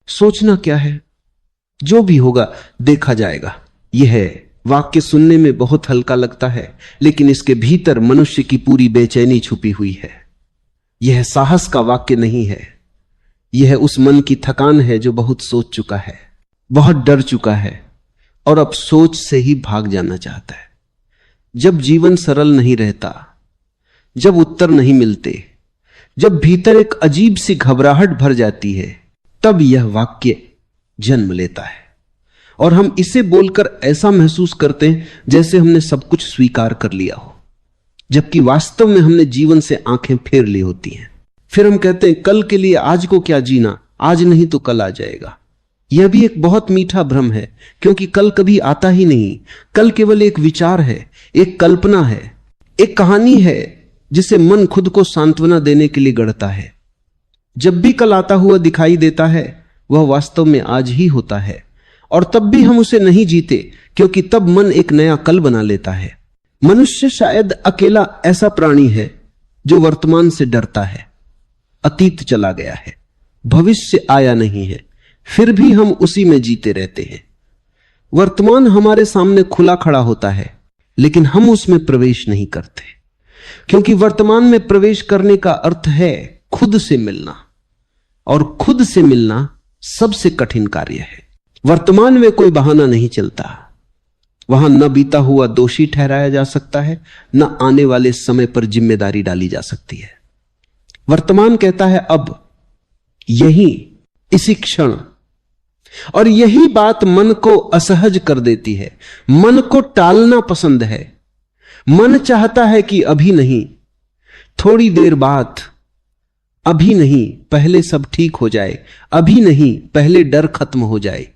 सोचना क्या है, जो भी होगा देखा जाएगा। यह वाक्य सुनने में बहुत हल्का लगता है, लेकिन इसके भीतर मनुष्य की पूरी बेचैनी छुपी हुई है। यह साहस का वाक्य नहीं है, यह उस मन की थकान है जो बहुत सोच चुका है, बहुत डर चुका है और अब सोच से ही भाग जाना चाहता है। जब जीवन सरल नहीं रहता, जब उत्तर नहीं मिलते, जब भीतर एक अजीब सी घबराहट भर जाती है, तब यह वाक्य जन्म लेता है और हम इसे बोलकर ऐसा महसूस करते हैं जैसे हमने सब कुछ स्वीकार कर लिया हो, जबकि वास्तव में हमने जीवन से आंखें फेर ली होती हैं। फिर हम कहते हैं कल के लिए आज को क्या जीना, आज नहीं तो कल आ जाएगा। यह भी एक बहुत मीठा भ्रम है, क्योंकि कल कभी आता ही नहीं। कल केवल एक विचार है, एक कल्पना है, एक कहानी है जिसे मन खुद को सांत्वना देने के लिए गढ़ता है। जब भी कल आता हुआ दिखाई देता है, वह वास्तव में आज ही होता है, और तब भी हम उसे नहीं जीते, क्योंकि तब मन एक नया कल बना लेता है। मनुष्य शायद अकेला ऐसा प्राणी है जो वर्तमान से डरता है। अतीत चला गया है, भविष्य आया नहीं है, फिर भी हम उसी में जीते रहते हैं। वर्तमान हमारे सामने खुला खड़ा होता है, लेकिन हम उसमें प्रवेश नहीं करते, क्योंकि वर्तमान में प्रवेश करने का अर्थ है खुद से मिलना, और खुद से मिलना सबसे कठिन कार्य है। वर्तमान में कोई बहाना नहीं चलता, वहां न बीता हुआ दोषी ठहराया जा सकता है, न आने वाले समय पर जिम्मेदारी डाली जा सकती है। वर्तमान कहता है अब, यही, इसी क्षण, और यही बात मन को असहज कर देती है। मन को टालना पसंद है। मन चाहता है कि अभी नहीं, थोड़ी देर बाद, अभी नहीं, पहले सब ठीक हो जाए, अभी नहीं, पहले डर खत्म हो जाए।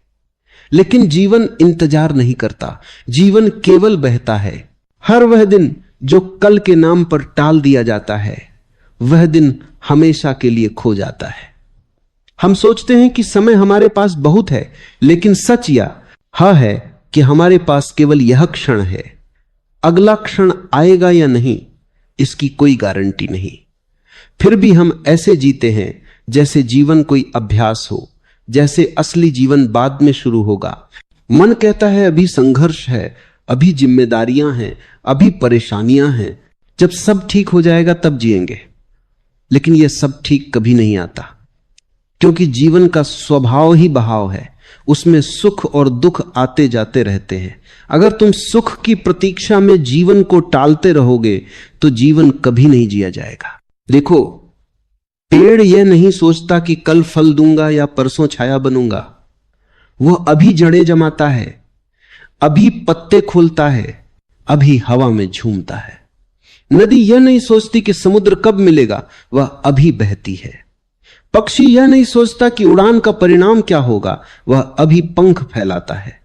लेकिन जीवन इंतजार नहीं करता, जीवन केवल बहता है। हर वह दिन जो कल के नाम पर टाल दिया जाता है, वह दिन हमेशा के लिए खो जाता है। हम सोचते हैं कि समय हमारे पास बहुत है, लेकिन सच यह है कि हमारे पास केवल यह क्षण है। अगला क्षण आएगा या नहीं, इसकी कोई गारंटी नहीं। फिर भी हम ऐसे जीते हैं जैसे जीवन कोई अभ्यास हो, जैसे असली जीवन बाद में शुरू होगा। मन कहता है अभी संघर्ष है, अभी जिम्मेदारियां हैं, अभी परेशानियां हैं, जब सब ठीक हो जाएगा तब जिएंगे। लेकिन यह सब ठीक कभी नहीं आता, क्योंकि जीवन का स्वभाव ही बहाव है, उसमें सुख और दुख आते जाते रहते हैं। अगर तुम सुख की प्रतीक्षा में जीवन को टालते रहोगे तो जीवन कभी नहीं जिया जाएगा। देखो, पेड़ यह नहीं सोचता कि कल फल दूंगा या परसों छाया बनूंगा। वह अभी जड़ें जमाता है, अभी पत्ते खोलता है, अभी हवा में झूमता है। नदी यह नहीं सोचती कि समुद्र कब मिलेगा, वह अभी बहती है। पक्षी यह नहीं सोचता कि उड़ान का परिणाम क्या होगा, वह अभी पंख फैलाता है।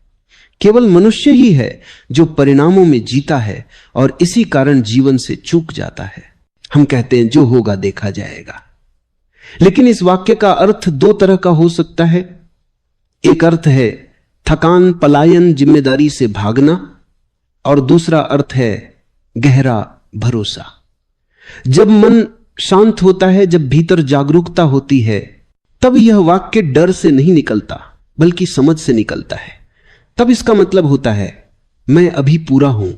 केवल मनुष्य ही है जो परिणामों में जीता है और इसी कारण जीवन से चूक जाता है। हम कहते हैं जो होगा देखा जाएगा, लेकिन इस वाक्य का अर्थ दो तरह का हो सकता है। एक अर्थ है थकान, पलायन, जिम्मेदारी से भागना, और दूसरा अर्थ है गहरा भरोसा। जब मन शांत होता है, जब भीतर जागरूकता होती है, तब यह वाक्य डर से नहीं निकलता बल्कि समझ से निकलता है। तब इसका मतलब होता है मैं अभी पूरा हूं,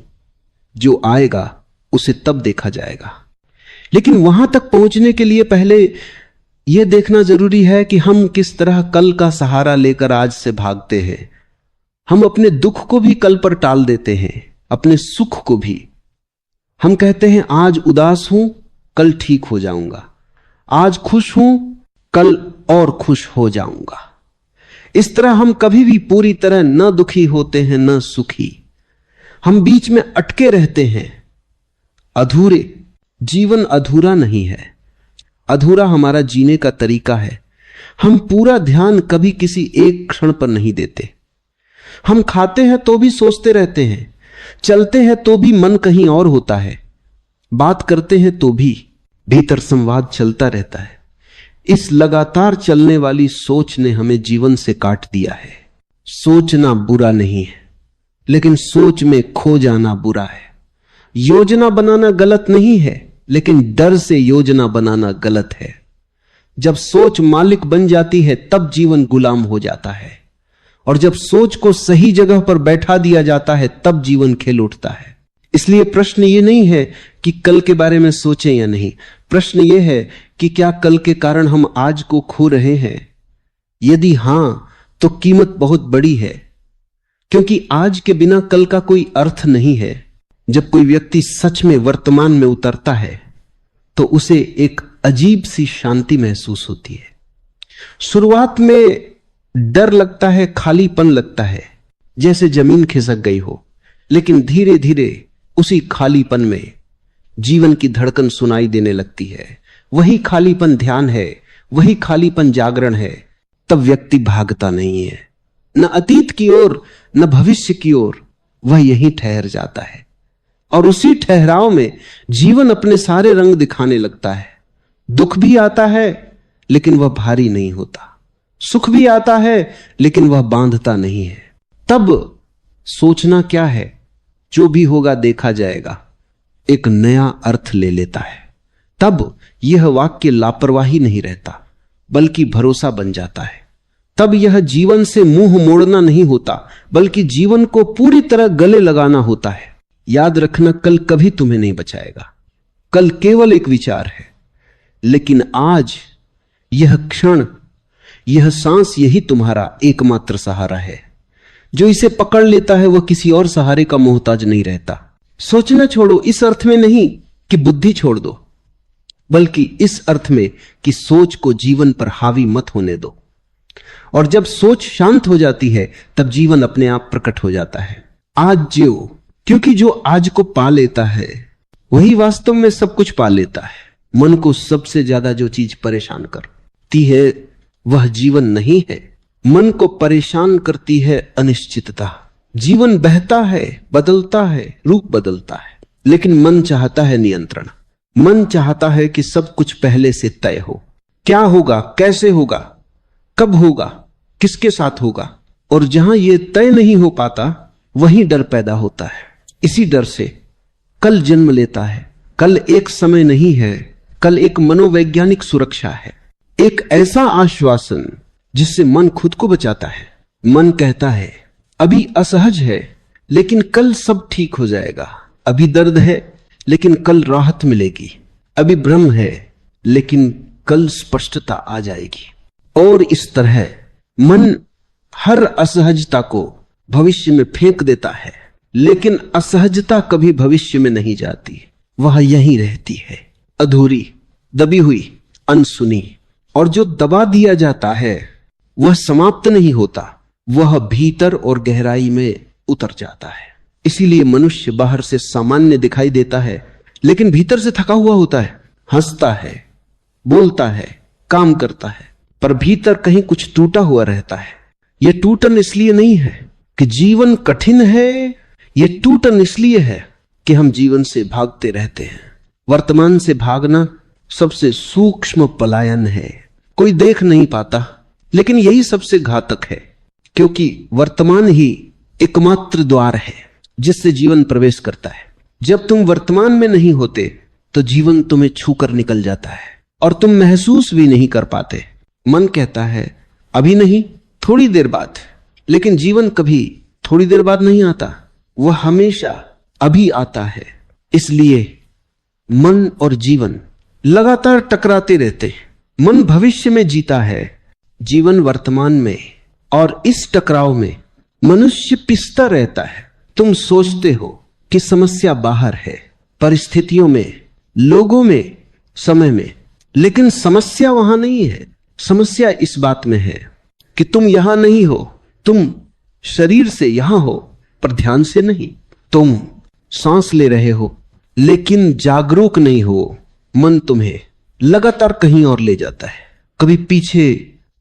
जो आएगा उसे तब देखा जाएगा। लेकिन वहां तक पहुंचने के लिए पहले यह देखना जरूरी है कि हम किस तरह कल का सहारा लेकर आज से भागते हैं। हम अपने दुख को भी कल पर टाल देते हैं, अपने सुख को भी। हम कहते हैं आज उदास हूं, कल ठीक हो जाऊंगा, आज खुश हूं, कल और खुश हो जाऊंगा। इस तरह हम कभी भी पूरी तरह न दुखी होते हैं न सुखी। हम बीच में अटके रहते हैं, अधूरे। जीवन अधूरा नहीं है, अधूरा हमारा जीने का तरीका है। हम पूरा ध्यान कभी किसी एक क्षण पर नहीं देते। हम खाते हैं तो भी सोचते रहते हैं, चलते हैं तो भी मन कहीं और होता है, बात करते हैं तो भी भीतर संवाद चलता रहता है। इस लगातार चलने वाली सोच ने हमें जीवन से काट दिया है। सोचना बुरा नहीं है, लेकिन सोच में खो जाना बुरा है। योजना बनाना गलत नहीं है, लेकिन डर से योजना बनाना गलत है। जब सोच मालिक बन जाती है तब जीवन गुलाम हो जाता है, और जब सोच को सही जगह पर बैठा दिया जाता है तब जीवन खेल उठता है। इसलिए प्रश्न ये नहीं है कि कल के बारे में सोचें या नहीं, प्रश्न ये है कि क्या कल के कारण हम आज को खो रहे हैं। यदि हां तो कीमत बहुत बड़ी है, क्योंकि आज के बिना कल का कोई अर्थ नहीं है। जब कोई व्यक्ति सच में वर्तमान में उतरता है तो उसे एक अजीब सी शांति महसूस होती है। शुरुआत में डर लगता है, खालीपन लगता है, जैसे जमीन खिसक गई हो, लेकिन धीरे धीरे उसी खालीपन में जीवन की धड़कन सुनाई देने लगती है। वही खालीपन ध्यान है, वही खालीपन जागरण है। तब व्यक्ति भागता नहीं है, न अतीत की ओर न भविष्य की ओर, वह यहीं ठहर जाता है। और उसी ठहराव में जीवन अपने सारे रंग दिखाने लगता है। दुख भी आता है लेकिन वह भारी नहीं होता, सुख भी आता है लेकिन वह बांधता नहीं है। तब सोचना क्या है, जो भी होगा देखा जाएगा, एक नया अर्थ ले लेता है। तब यह वाक्य लापरवाही नहीं रहता बल्कि भरोसा बन जाता है। तब यह जीवन से मुंह मोड़ना नहीं होता बल्कि जीवन को पूरी तरह गले लगाना होता है। याद रखना, कल कभी तुम्हें नहीं बचाएगा, कल केवल एक विचार है, लेकिन आज यह क्षण, यह सांस, यही तुम्हारा एकमात्र सहारा है। जो इसे पकड़ लेता है वह किसी और सहारे का मोहताज नहीं रहता। सोचना छोड़ो इस अर्थ में नहीं कि बुद्धि छोड़ दो, बल्कि इस अर्थ में कि सोच को जीवन पर हावी मत होने दो। और जब सोच शांत हो जाती है तब जीवन अपने आप प्रकट हो जाता है। आज जियो, क्योंकि जो आज को पा लेता है वही वास्तव में सब कुछ पा लेता है। मन को सबसे ज्यादा जो चीज परेशान करती है वह जीवन नहीं है, मन को परेशान करती है अनिश्चितता। जीवन बहता है, बदलता है, रूप बदलता है, लेकिन मन चाहता है नियंत्रण। मन चाहता है कि सब कुछ पहले से तय हो। क्या होगा, कैसे होगा, कब होगा, किसके साथ होगा। और जहां यह तय नहीं हो पाता वहीं डर पैदा होता है। इसी डर से कल जन्म लेता है। कल एक समय नहीं है, कल एक मनोवैज्ञानिक सुरक्षा है, एक ऐसा आश्वासन जिससे मन खुद को बचाता है। मन कहता है अभी असहज है लेकिन कल सब ठीक हो जाएगा, अभी दर्द है लेकिन कल राहत मिलेगी, अभी भ्रम है लेकिन कल स्पष्टता आ जाएगी। और इस तरह मन हर असहजता को भविष्य में फेंक देता है, लेकिन असहजता कभी भविष्य में नहीं जाती, वह यहीं रहती है, अधूरी, दबी हुई, अनसुनी। और जो दबा दिया जाता है वह समाप्त नहीं होता, वह भीतर और गहराई में उतर जाता है। इसीलिए मनुष्य बाहर से सामान्य दिखाई देता है लेकिन भीतर से थका हुआ होता है। हंसता है, बोलता है, काम करता है, पर भीतर कहीं कुछ टूटा हुआ रहता है। यह टूटन इसलिए नहीं है कि जीवन कठिन है, यह टूटन इसलिए है कि हम जीवन से भागते रहते हैं। वर्तमान से भागना सबसे सूक्ष्म पलायन है, कोई देख नहीं पाता, लेकिन यही सबसे घातक है, क्योंकि वर्तमान ही एकमात्र द्वार है जिससे जीवन प्रवेश करता है। जब तुम वर्तमान में नहीं होते तो जीवन तुम्हें छूकर निकल जाता है और तुम महसूस भी नहीं कर पाते। मन कहता है अभी नहीं, थोड़ी देर बाद, लेकिन जीवन कभी थोड़ी देर बाद नहीं आता, वह हमेशा अभी आता है। इसलिए मन और जीवन लगातार टकराते रहते हैं। मन भविष्य में जीता है, जीवन वर्तमान में, और इस टकराव में मनुष्य पिसता रहता है। तुम सोचते हो कि समस्या बाहर है, परिस्थितियों में, लोगों में, समय में, लेकिन समस्या वहां नहीं है। समस्या इस बात में है कि तुम यहां नहीं हो, तुम शरीर से यहां हो पर ध्यान से नहीं। तुम सांस ले रहे हो लेकिन जागरूक नहीं हो। मन तुम्हें लगातार कहीं और ले जाता है, कभी पीछे,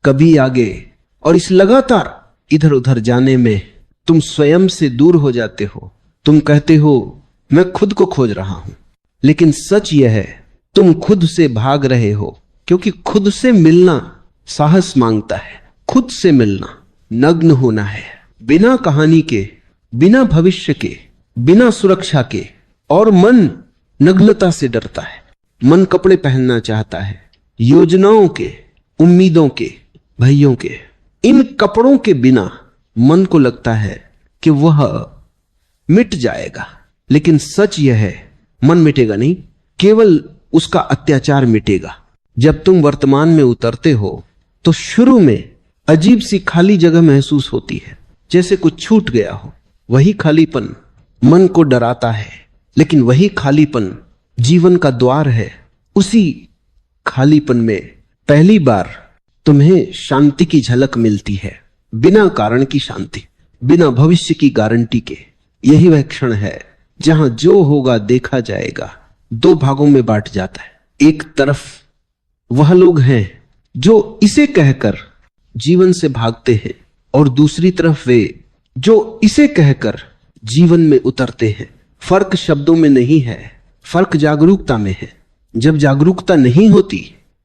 कभी आगे, और इस लगातार इधर उधर जाने में तुम स्वयं से दूर हो जाते हो। तुम कहते हो मैं खुद को खोज रहा हूं, लेकिन सच यह है तुम खुद से भाग रहे हो, क्योंकि खुद से मिलना साहस मांगता है। खुद से मिलना, नग्न होना है, बिना कहानी के, बिना भविष्य के, बिना सुरक्षा के। और मन नग्नता से डरता है। मन कपड़े पहनना चाहता है, योजनाओं के, उम्मीदों के, भयों के, इन कपड़ों के बिना मन को लगता है कि वह मिट जाएगा, लेकिन सच यह है मन मिटेगा नहीं, केवल उसका अत्याचार मिटेगा। जब तुम वर्तमान में उतरते हो तो शुरू में अजीब सी खाली जगह महसूस होती है, जैसे कुछ छूट गया हो। वही खालीपन मन को डराता है, लेकिन वही खालीपन जीवन का द्वार है। उसी खालीपन में पहली बार तुम्हें शांति की झलक मिलती है, बिना कारण की शांति, बिना भविष्य की गारंटी के। यही वह क्षण है जहां जो होगा देखा जाएगा दो भागों में बांट जाता है। एक तरफ वह लोग हैं जो इसे कहकर जीवन से भागते हैं, और दूसरी तरफ वे जो इसे कहकर जीवन में उतरते हैं। फर्क शब्दों में नहीं है, फर्क जागरूकता में है। जब जागरूकता नहीं होती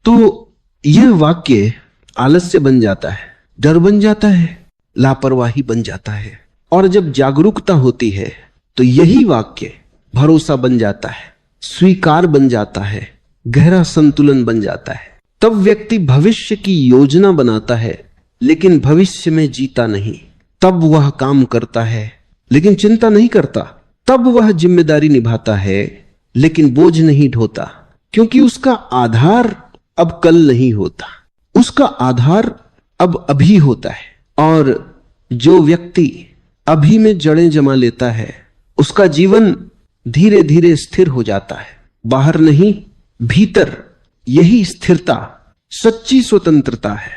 तो यह वाक्य आलस्य बन जाता है, डर बन जाता है, लापरवाही बन जाता है। और जब जागरूकता होती है तो यही वाक्य भरोसा बन जाता है, स्वीकार बन जाता है, गहरा संतुलन बन जाता है। तब व्यक्ति भविष्य की योजना बनाता है, लेकिन भविष्य में जीता नहीं। तब वह काम करता है, लेकिन चिंता नहीं करता। तब वह जिम्मेदारी निभाता है, लेकिन बोझ नहीं ढोता, क्योंकि उसका आधार अब कल नहीं होता, उसका आधार अब अभी होता है। और जो व्यक्ति अभी में जड़ें जमा लेता है, उसका जीवन धीरे धीरे स्थिर हो जाता है। बाहर नहीं, भीतर यही स्थिरता सच्ची स्वतंत्रता है।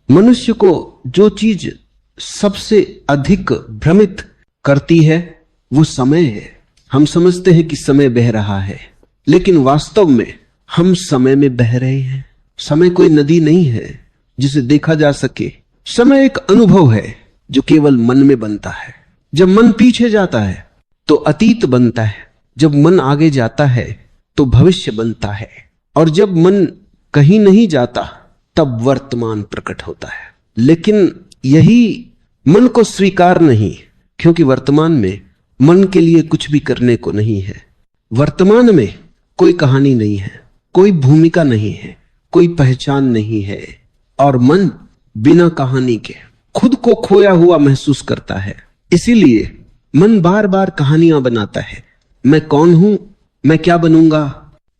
मनुष्य को जो चीज सबसे अधिक भ्रमित करती है वो समय है। हम समझते हैं कि समय बह रहा है, लेकिन वास्तव में हम समय में बह रहे हैं। समय कोई नदी नहीं है जिसे देखा जा सके। समय एक अनुभव है जो केवल मन में बनता है। जब मन पीछे जाता है तो अतीत बनता है, जब मन आगे जाता है तो भविष्य बनता है, और जब मन कहीं नहीं जाता तब वर्तमान प्रकट होता है। लेकिन यही मन को स्वीकार नहीं, क्योंकि वर्तमान में मन के लिए कुछ भी करने को नहीं है। वर्तमान में कोई कहानी नहीं है, कोई भूमिका नहीं है, कोई पहचान नहीं है, और मन बिना कहानी के खुद को खोया हुआ महसूस करता है। इसीलिए मन बार बार कहानियां बनाता है। मैं कौन हूं, मैं क्या बनूंगा,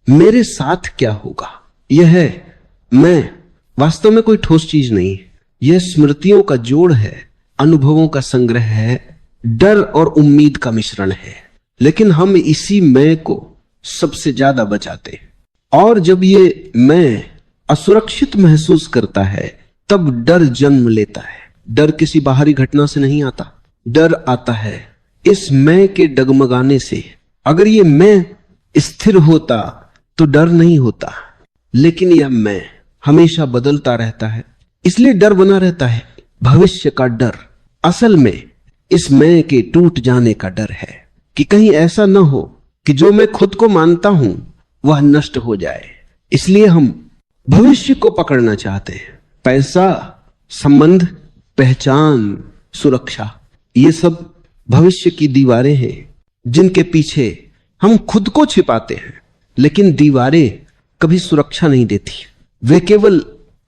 मेरे साथ क्या होगा। यह है मैं वास्तव में कोई ठोस चीज नहीं है। यह स्मृतियों का जोड़ है, अनुभवों का संग्रह है, डर और उम्मीद का मिश्रण है। लेकिन हम इसी मैं को सबसे ज्यादा बचाते हैं। और जब ये मैं असुरक्षित महसूस करता है तब डर जन्म लेता है। डर किसी बाहरी घटना से नहीं आता, डर आता है इस मैं के डगमगाने से। अगर ये मैं स्थिर होता तो डर नहीं होता, लेकिन यह मैं हमेशा बदलता रहता है, इसलिए डर बना रहता है। भविष्य का डर असल में इस मैं के टूट जाने का डर है, कि कहीं ऐसा न हो कि जो मैं खुद को मानता हूं वह नष्ट हो जाए। इसलिए हम भविष्य को पकड़ना चाहते हैं। पैसा, संबंध, पहचान, सुरक्षा, ये सब भविष्य की दीवारें हैं जिनके पीछे हम खुद को छिपाते हैं। लेकिन दीवारें कभी सुरक्षा नहीं देती, वे केवल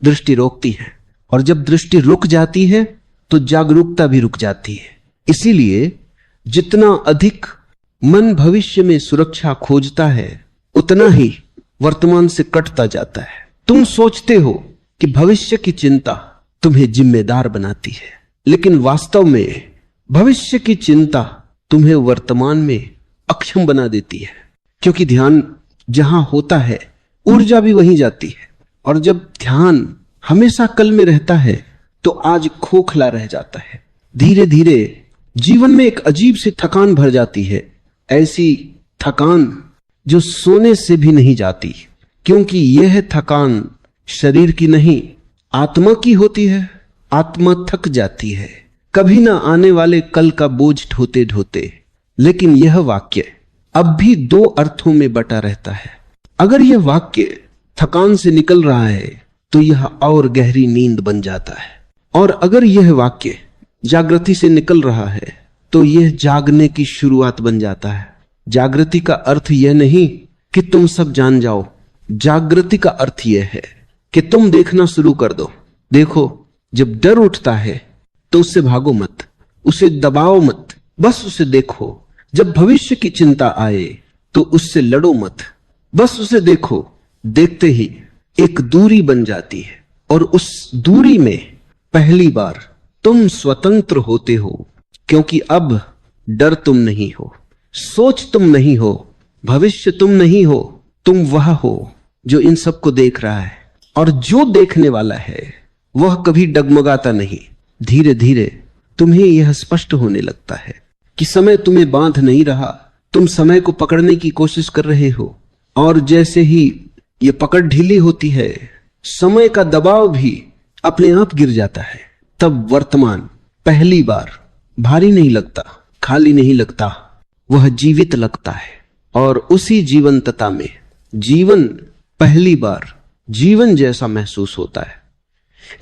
दृष्टि रोकती हैं। और जब दृष्टि रुक जाती है तो जागरूकता भी रुक जाती है। इसीलिए जितना अधिक मन भविष्य में सुरक्षा खोजता है, उतना ही वर्तमान से कटता जाता है। तुम सोचते हो कि भविष्य की चिंता तुम्हें जिम्मेदार बनाती है, लेकिन वास्तव में भविष्य की चिंता तुम्हें वर्तमान में अक्षम बना देती है, क्योंकि ध्यान जहां होता है ऊर्जा भी वहीं जाती है। और जब ध्यान हमेशा कल में रहता है तो आज खोखला रह जाता है। धीरे धीरे जीवन में एक अजीब सी थकान भर जाती है, ऐसी थकान जो सोने से भी नहीं जाती, क्योंकि यह थकान शरीर की नहीं आत्मा की होती है। आत्मा थक जाती है कभी ना आने वाले कल का बोझ ढोते ढोते। लेकिन यह वाक्य अब भी दो अर्थों में बटा रहता है। अगर यह वाक्य थकान से निकल रहा है तो यह और गहरी नींद बन जाता है, और अगर यह वाक्य जागृति से निकल रहा है तो यह जागने की शुरुआत बन जाता है। जागृति का अर्थ यह नहीं कि तुम सब जान जाओ, जागृति का अर्थ यह है कि तुम देखना शुरू कर दो। देखो, जब डर उठता है तो उससे भागो मत, उसे दबाओ मत, बस उसे देखो। जब भविष्य की चिंता आए तो उससे लड़ो मत, बस उसे देखो। देखते ही एक दूरी बन जाती है और उस दूरी में पहली बार तुम स्वतंत्र होते हो, क्योंकि अब डर तुम नहीं हो, सोच तुम नहीं हो, भविष्य तुम नहीं हो। तुम वह हो जो इन सबको देख रहा है, और जो देखने वाला है वह कभी डगमगाता नहीं। धीरे धीरे तुम्हें यह स्पष्ट होने लगता है कि समय तुम्हें बांध नहीं रहा, तुम समय को पकड़ने की कोशिश कर रहे हो, और जैसे ही यह पकड़ ढीली होती है, समय का दबाव भी अपने आप गिर जाता है। तब वर्तमान पहली बार भारी नहीं लगता, खाली नहीं लगता, वह जीवित लगता है। और उसी जीवंतता में जीवन पहली बार जीवन जैसा महसूस होता है।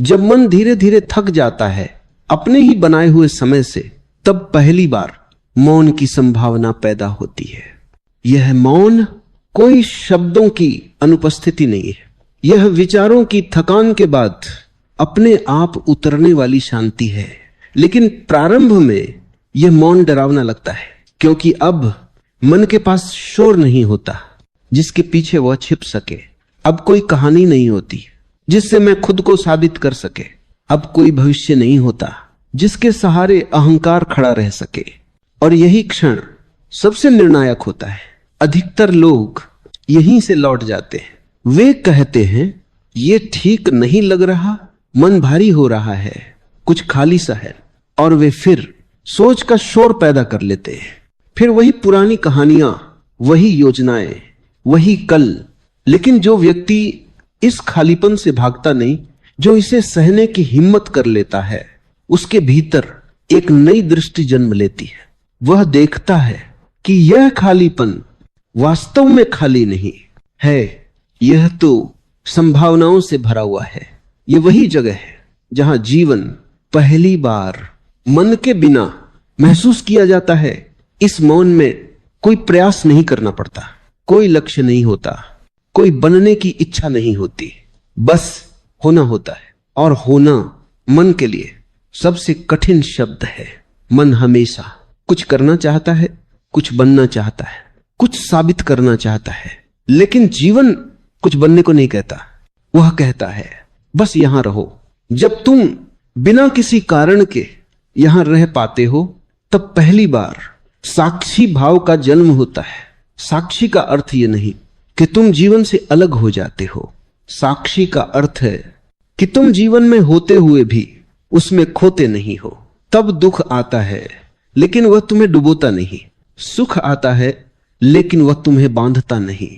जब मन धीरे धीरे थक जाता है अपने ही बनाए हुए समय से, तब पहली बार मौन की संभावना पैदा होती है। यह मौन कोई शब्दों की अनुपस्थिति नहीं है, यह विचारों की थकान के बाद अपने आप उतरने वाली शांति है। लेकिन प्रारंभ में यह मौन डरावना लगता है, क्योंकि अब मन के पास शोर नहीं होता जिसके पीछे वह छिप सके। अब कोई कहानी नहीं होती जिससे मैं खुद को साबित कर सके। अब कोई भविष्य नहीं होता जिसके सहारे अहंकार खड़ा रह सके। और यही क्षण सबसे निर्णायक होता है। अधिकतर लोग यहीं से लौट जाते हैं। वे कहते हैं, ये ठीक नहीं लग रहा, मन भारी हो रहा है, कुछ खाली सा है, और वे फिर सोच का शोर पैदा कर लेते हैं। फिर वही पुरानी कहानियां, वही योजनाएं, वही कल। लेकिन जो व्यक्ति इस खालीपन से भागता नहीं, जो इसे सहने की हिम्मत कर लेता है, उसके भीतर एक नई दृष्टि जन्म लेती है। वह देखता है कि यह खालीपन वास्तव में खाली नहीं है, यह तो संभावनाओं से भरा हुआ है। यह वही जगह है जहां जीवन पहली बार मन के बिना महसूस किया जाता है। इस मौन में कोई प्रयास नहीं करना पड़ता, कोई लक्ष्य नहीं होता, कोई बनने की इच्छा नहीं होती, बस होना होता है। और होना मन के लिए सबसे कठिन शब्द है। मन हमेशा कुछ करना चाहता है, कुछ बनना चाहता है, कुछ साबित करना चाहता है। लेकिन जीवन कुछ बनने को नहीं कहता, वह कहता है बस यहां रहो। जब तुम बिना किसी कारण के यहां रह पाते हो, तब पहली बार साक्षी भाव का जन्म होता है। साक्षी का अर्थ यह नहीं कि तुम जीवन से अलग हो जाते हो। साक्षी का अर्थ है कि तुम जीवन में होते हुए भी उसमें खोते नहीं हो। तब दुख आता है लेकिन वह तुम्हें डुबोता नहीं, सुख आता है लेकिन वह तुम्हें बांधता नहीं,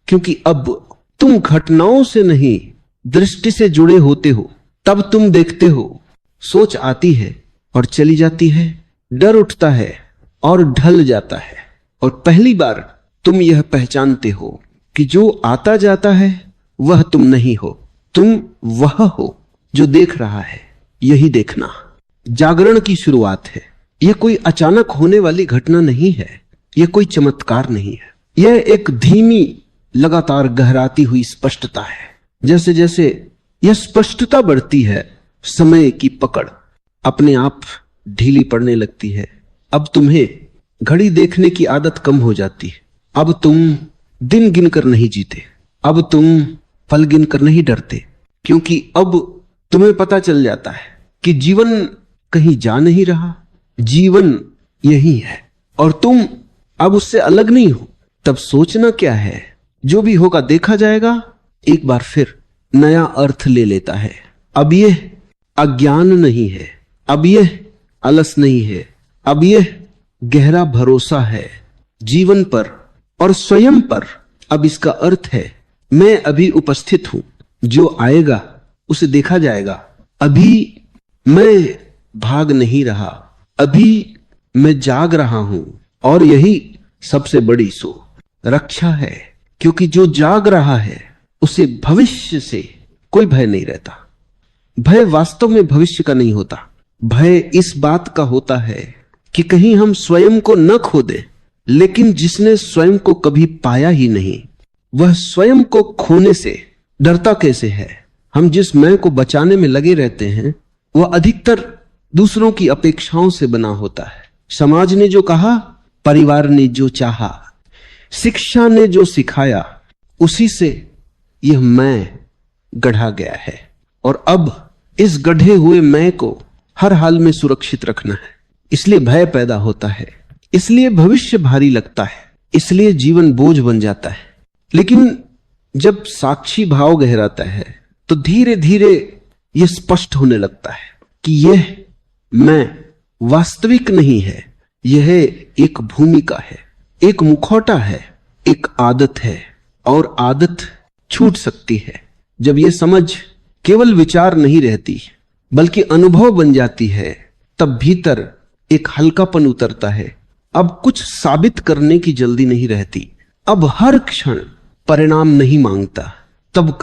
क्योंकि अब तुम घटनाओं से नहीं, दृष्टि से जुड़े होते हो। तब तुम देखते हो, सोच आती है और चली जाती है, डर उठता है और ढल जाता है। और पहली बार तुम यह पहचानते हो कि जो आता जाता है वह तुम नहीं हो, तुम वह हो जो देख रहा है। यही देखना जागरण की शुरुआत है। यह कोई अचानक होने वाली घटना नहीं है, यह कोई चमत्कार नहीं है, यह एक धीमी लगातार गहराती हुई स्पष्टता है। जैसे जैसे यह स्पष्टता बढ़ती है, समय की पकड़ अपने आप ढीली पड़ने लगती है। अब तुम्हें घड़ी देखने की आदत कम हो जाती है। अब तुम दिन गिनकर नहीं जीते, अब तुम पल गिनकर नहीं डरते, क्योंकि अब तुम्हें पता चल जाता है कि जीवन कहीं जा नहीं रहा, जीवन यही है और तुम अब उससे अलग नहीं हो। तब सोचना क्या है, जो भी होगा देखा जाएगा, एक बार फिर नया अर्थ ले लेता है। अब यह अज्ञान नहीं है, अब यह अलस नहीं है, अब यह गहरा भरोसा है जीवन पर और स्वयं पर। अब इसका अर्थ है मैं अभी उपस्थित हूं, जो आएगा उसे देखा जाएगा। अभी मैं भाग नहीं रहा, अभी मैं जाग रहा हूं। और यही सबसे बड़ी रक्षा है, क्योंकि जो जाग रहा है उसे भविष्य से कोई भय नहीं रहता। भय वास्तव में भविष्य का नहीं होता, भय इस बात का होता है कि कहीं हम स्वयं को न खो दें। लेकिन जिसने स्वयं को कभी पाया ही नहीं, वह स्वयं को खोने से डरता कैसे है? हम जिस मैं को बचाने में लगे रहते हैं वह अधिकतर दूसरों की अपेक्षाओं से बना होता है। समाज ने जो कहा, परिवार ने जो चाहा, शिक्षा ने जो सिखाया, उसी से यह मैं गढ़ा गया है। और अब इस गढ़े हुए मैं को हर हाल में सुरक्षित रखना है। इसलिए भय पैदा होता है, इसलिए भविष्य भारी लगता है, इसलिए जीवन बोझ बन जाता है। लेकिन जब साक्षी भाव गहराता है तो धीरे धीरे यह स्पष्ट होने लगता है कि यह मैं वास्तविक नहीं है, यह एक भूमिका है, एक मुखौटा है, एक आदत है, और आदत छूट सकती है जब यह समझ केवल विचार नहीं रहती बल्कि अनुभव बन जाती है। तब भीतर एक हल्कापन उतरता है। अब कुछ साबित करने की जल्दी नहीं रहती। अब हर क्षण परिणाम नहीं मांगता। तब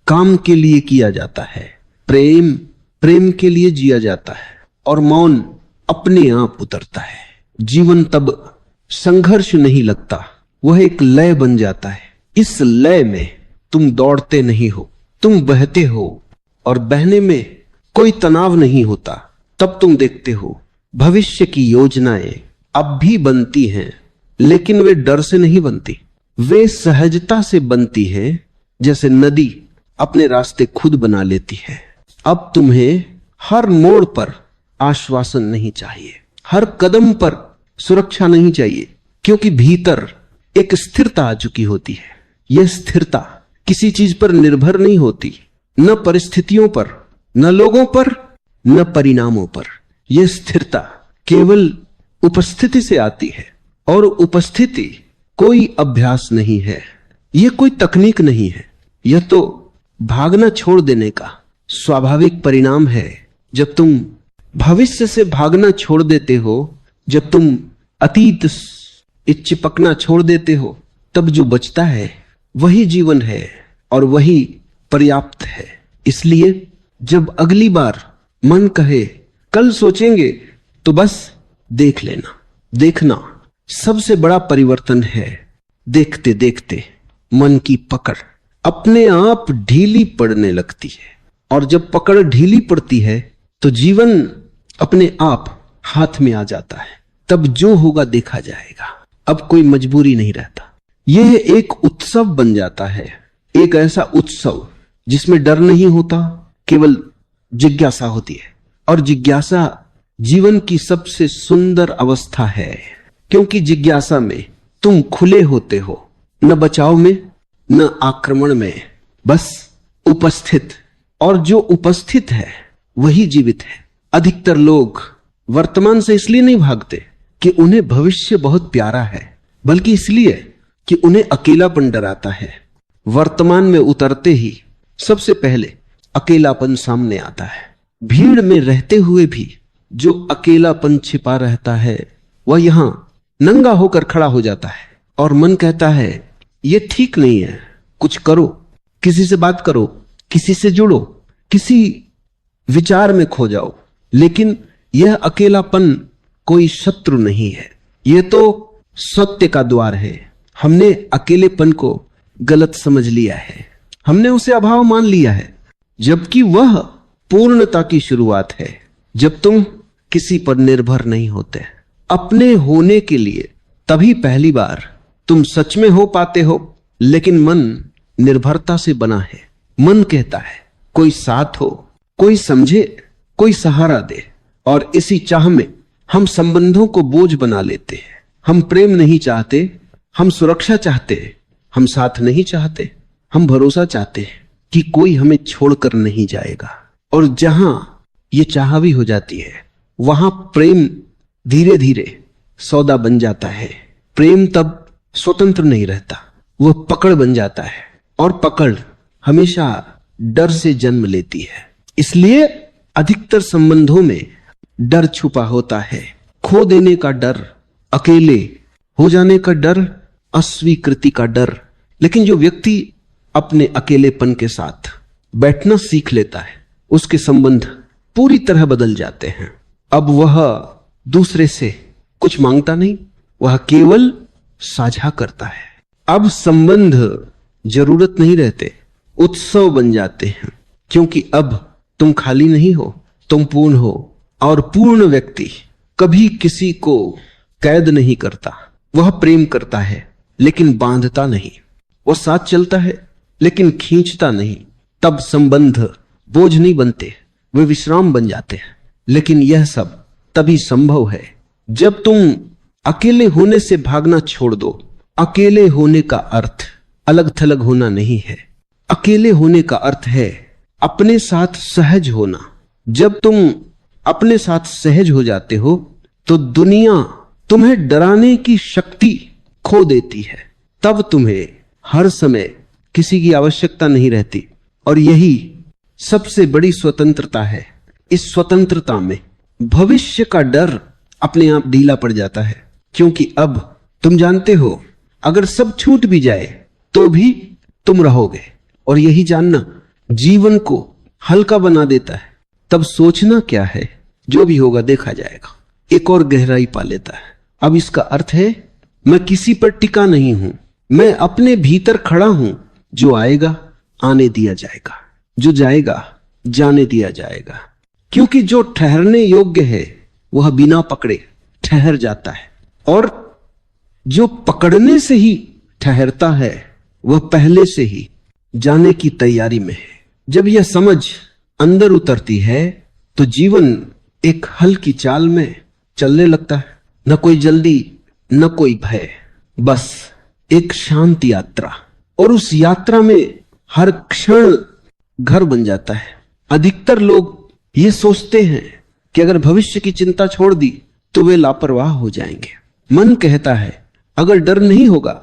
काम के लिए किया जाता है, प्रेम के लिए जिया जाता है, और मौन अपने आप उतरता है। जीवन तब संघर्ष नहीं लगता, वह एक लय बन जाता है। इस लय में तुम दौड़ते नहीं हो, तुम बहते हो, और बहने में कोई तनाव नहीं होता। तब तुम देखते हो भविष्य की योजनाएं अब भी बनती हैं, लेकिन वे डर से नहीं बनती, वे सहजता से बनती हैं, जैसे नदी अपने रास्ते खुद बना लेती है। अब तुम्हें हर मोड़ पर आश्वासन नहीं चाहिए, हर कदम पर सुरक्षा नहीं चाहिए, क्योंकि भीतर एक स्थिरता आ चुकी होती है। यह स्थिरता किसी चीज पर निर्भर नहीं होती, न परिस्थितियों पर, न लोगों पर, न परिणामों पर। यह स्थिरता केवल उपस्थिति से आती है, और उपस्थिति कोई अभ्यास नहीं है, यह कोई तकनीक नहीं है, यह तो भागना छोड़ देने का स्वाभाविक परिणाम है। जब तुम भविष्य से भागना छोड़ देते हो, जब तुम अतीत चिपकना छोड़ देते हो, तब जो बचता है वही जीवन है और वही पर्याप्त है। इसलिए जब अगली बार मन कहे कल सोचेंगे, तो बस देख लेना। देखना सबसे बड़ा परिवर्तन है। देखते देखते मन की पकड़ अपने आप ढीली पड़ने लगती है, और जब पकड़ ढीली पड़ती है तो जीवन अपने आप हाथ में आ जाता है। तब जो होगा देखा जाएगा। अब कोई मजबूरी नहीं रहता। यह एक उत्सव बन जाता है, एक ऐसा उत्सव जिसमें डर नहीं होता, केवल जिज्ञासा होती है। और जिज्ञासा जीवन की सबसे सुंदर अवस्था है, क्योंकि जिज्ञासा में तुम खुले होते हो, न बचाव में न आक्रमण में, बस उपस्थित। और जो उपस्थित है वही जीवित है। अधिकतर लोग वर्तमान से इसलिए नहीं भागते कि उन्हें भविष्य बहुत प्यारा है, बल्कि इसलिए कि उन्हें अकेलापन डराता है। वर्तमान में उतरते ही सबसे पहले अकेलापन सामने आता है। भीड़ में रहते हुए भी जो अकेलापन छिपा रहता है, वह यहां नंगा होकर खड़ा हो जाता है, और मन कहता है यह ठीक नहीं है, कुछ करो, किसी से बात करो, किसी से जुड़ो, किसी विचार में खो जाओ। लेकिन यह अकेलापन कोई शत्रु नहीं है, यह तो सत्य का द्वार है। हमने अकेलेपन को गलत समझ लिया है, हमने उसे अभाव मान लिया है, जबकि वह पूर्णता की शुरुआत है। जब तुम किसी पर निर्भर नहीं होते अपने होने के लिए, तभी पहली बार तुम सच में हो पाते हो। लेकिन मन निर्भरता से बना है। मन कहता है कोई साथ हो, कोई समझे, कोई सहारा दे, और इसी चाह में हम संबंधों को बोझ बना लेते हैं। हम प्रेम नहीं चाहते, हम सुरक्षा चाहते, हम साथ नहीं चाहते, हम भरोसा चाहते हैं कि कोई हमें छोड़कर नहीं जाएगा। और जहां ये चाह भी हो जाती है, वहां प्रेम धीरे धीरे सौदा बन जाता है। प्रेम तब स्वतंत्र नहीं रहता, वह पकड़ बन जाता है, और पकड़ हमेशा डर से जन्म लेती है। इसलिए अधिकतर संबंधों में डर छुपा होता है। खो देने का डर, अकेले हो जाने का डर, अस्वीकृति का डर। लेकिन जो व्यक्ति अपने अकेलेपन के साथ बैठना सीख लेता है, उसके संबंध पूरी तरह बदल जाते हैं। अब वह दूसरे से कुछ मांगता नहीं, वह केवल साझा करता है। अब संबंध जरूरत नहीं रहते, उत्सव बन जाते हैं। क्योंकि अब तुम खाली नहीं हो, तुम पूर्ण हो। और पूर्ण व्यक्ति कभी किसी को कैद नहीं करता। वह प्रेम करता है लेकिन बांधता नहीं, वह साथ चलता है लेकिन खींचता नहीं। तब संबंध बोझ नहीं बनते, वे विश्राम बन जाते हैं। लेकिन यह सब तभी संभव है जब तुम अकेले होने से भागना छोड़ दो। अकेले होने का अर्थ अलग थलग होना नहीं है। अकेले होने का अर्थ है अपने साथ सहज होना। जब तुम अपने साथ सहज हो जाते हो तो दुनिया तुम्हें डराने की शक्ति खो देती है। तब तुम्हें हर समय किसी की आवश्यकता नहीं रहती। और यही सबसे बड़ी स्वतंत्रता है। इस स्वतंत्रता में भविष्य का डर अपने आप ढीला पड़ जाता है, क्योंकि अब तुम जानते हो अगर सब छूट भी जाए तो भी तुम रहोगे। और यही जानना जीवन को हल्का बना देता है। तब सोचना क्या है, जो भी होगा देखा जाएगा, एक और गहराई पा लेता है। अब इसका अर्थ है मैं किसी पर टिका नहीं हूं, मैं अपने भीतर खड़ा हूं। जो आएगा आने दिया जाएगा, जो जाएगा जाने दिया जाएगा। क्योंकि जो ठहरने योग्य है वह बिना पकड़े ठहर जाता है, और जो पकड़ने से ही ठहरता है वह पहले से ही जाने की तैयारी में है। जब यह समझ अंदर उतरती है तो जीवन एक हल्की चाल में चलने लगता है। न कोई जल्दी, न कोई भय, बस एक शांत यात्रा। और उस यात्रा में हर क्षण घर बन जाता है। अधिकतर लोग ये सोचते हैं कि अगर भविष्य की चिंता छोड़ दी तो वे लापरवाह हो जाएंगे। मन कहता है अगर डर नहीं होगा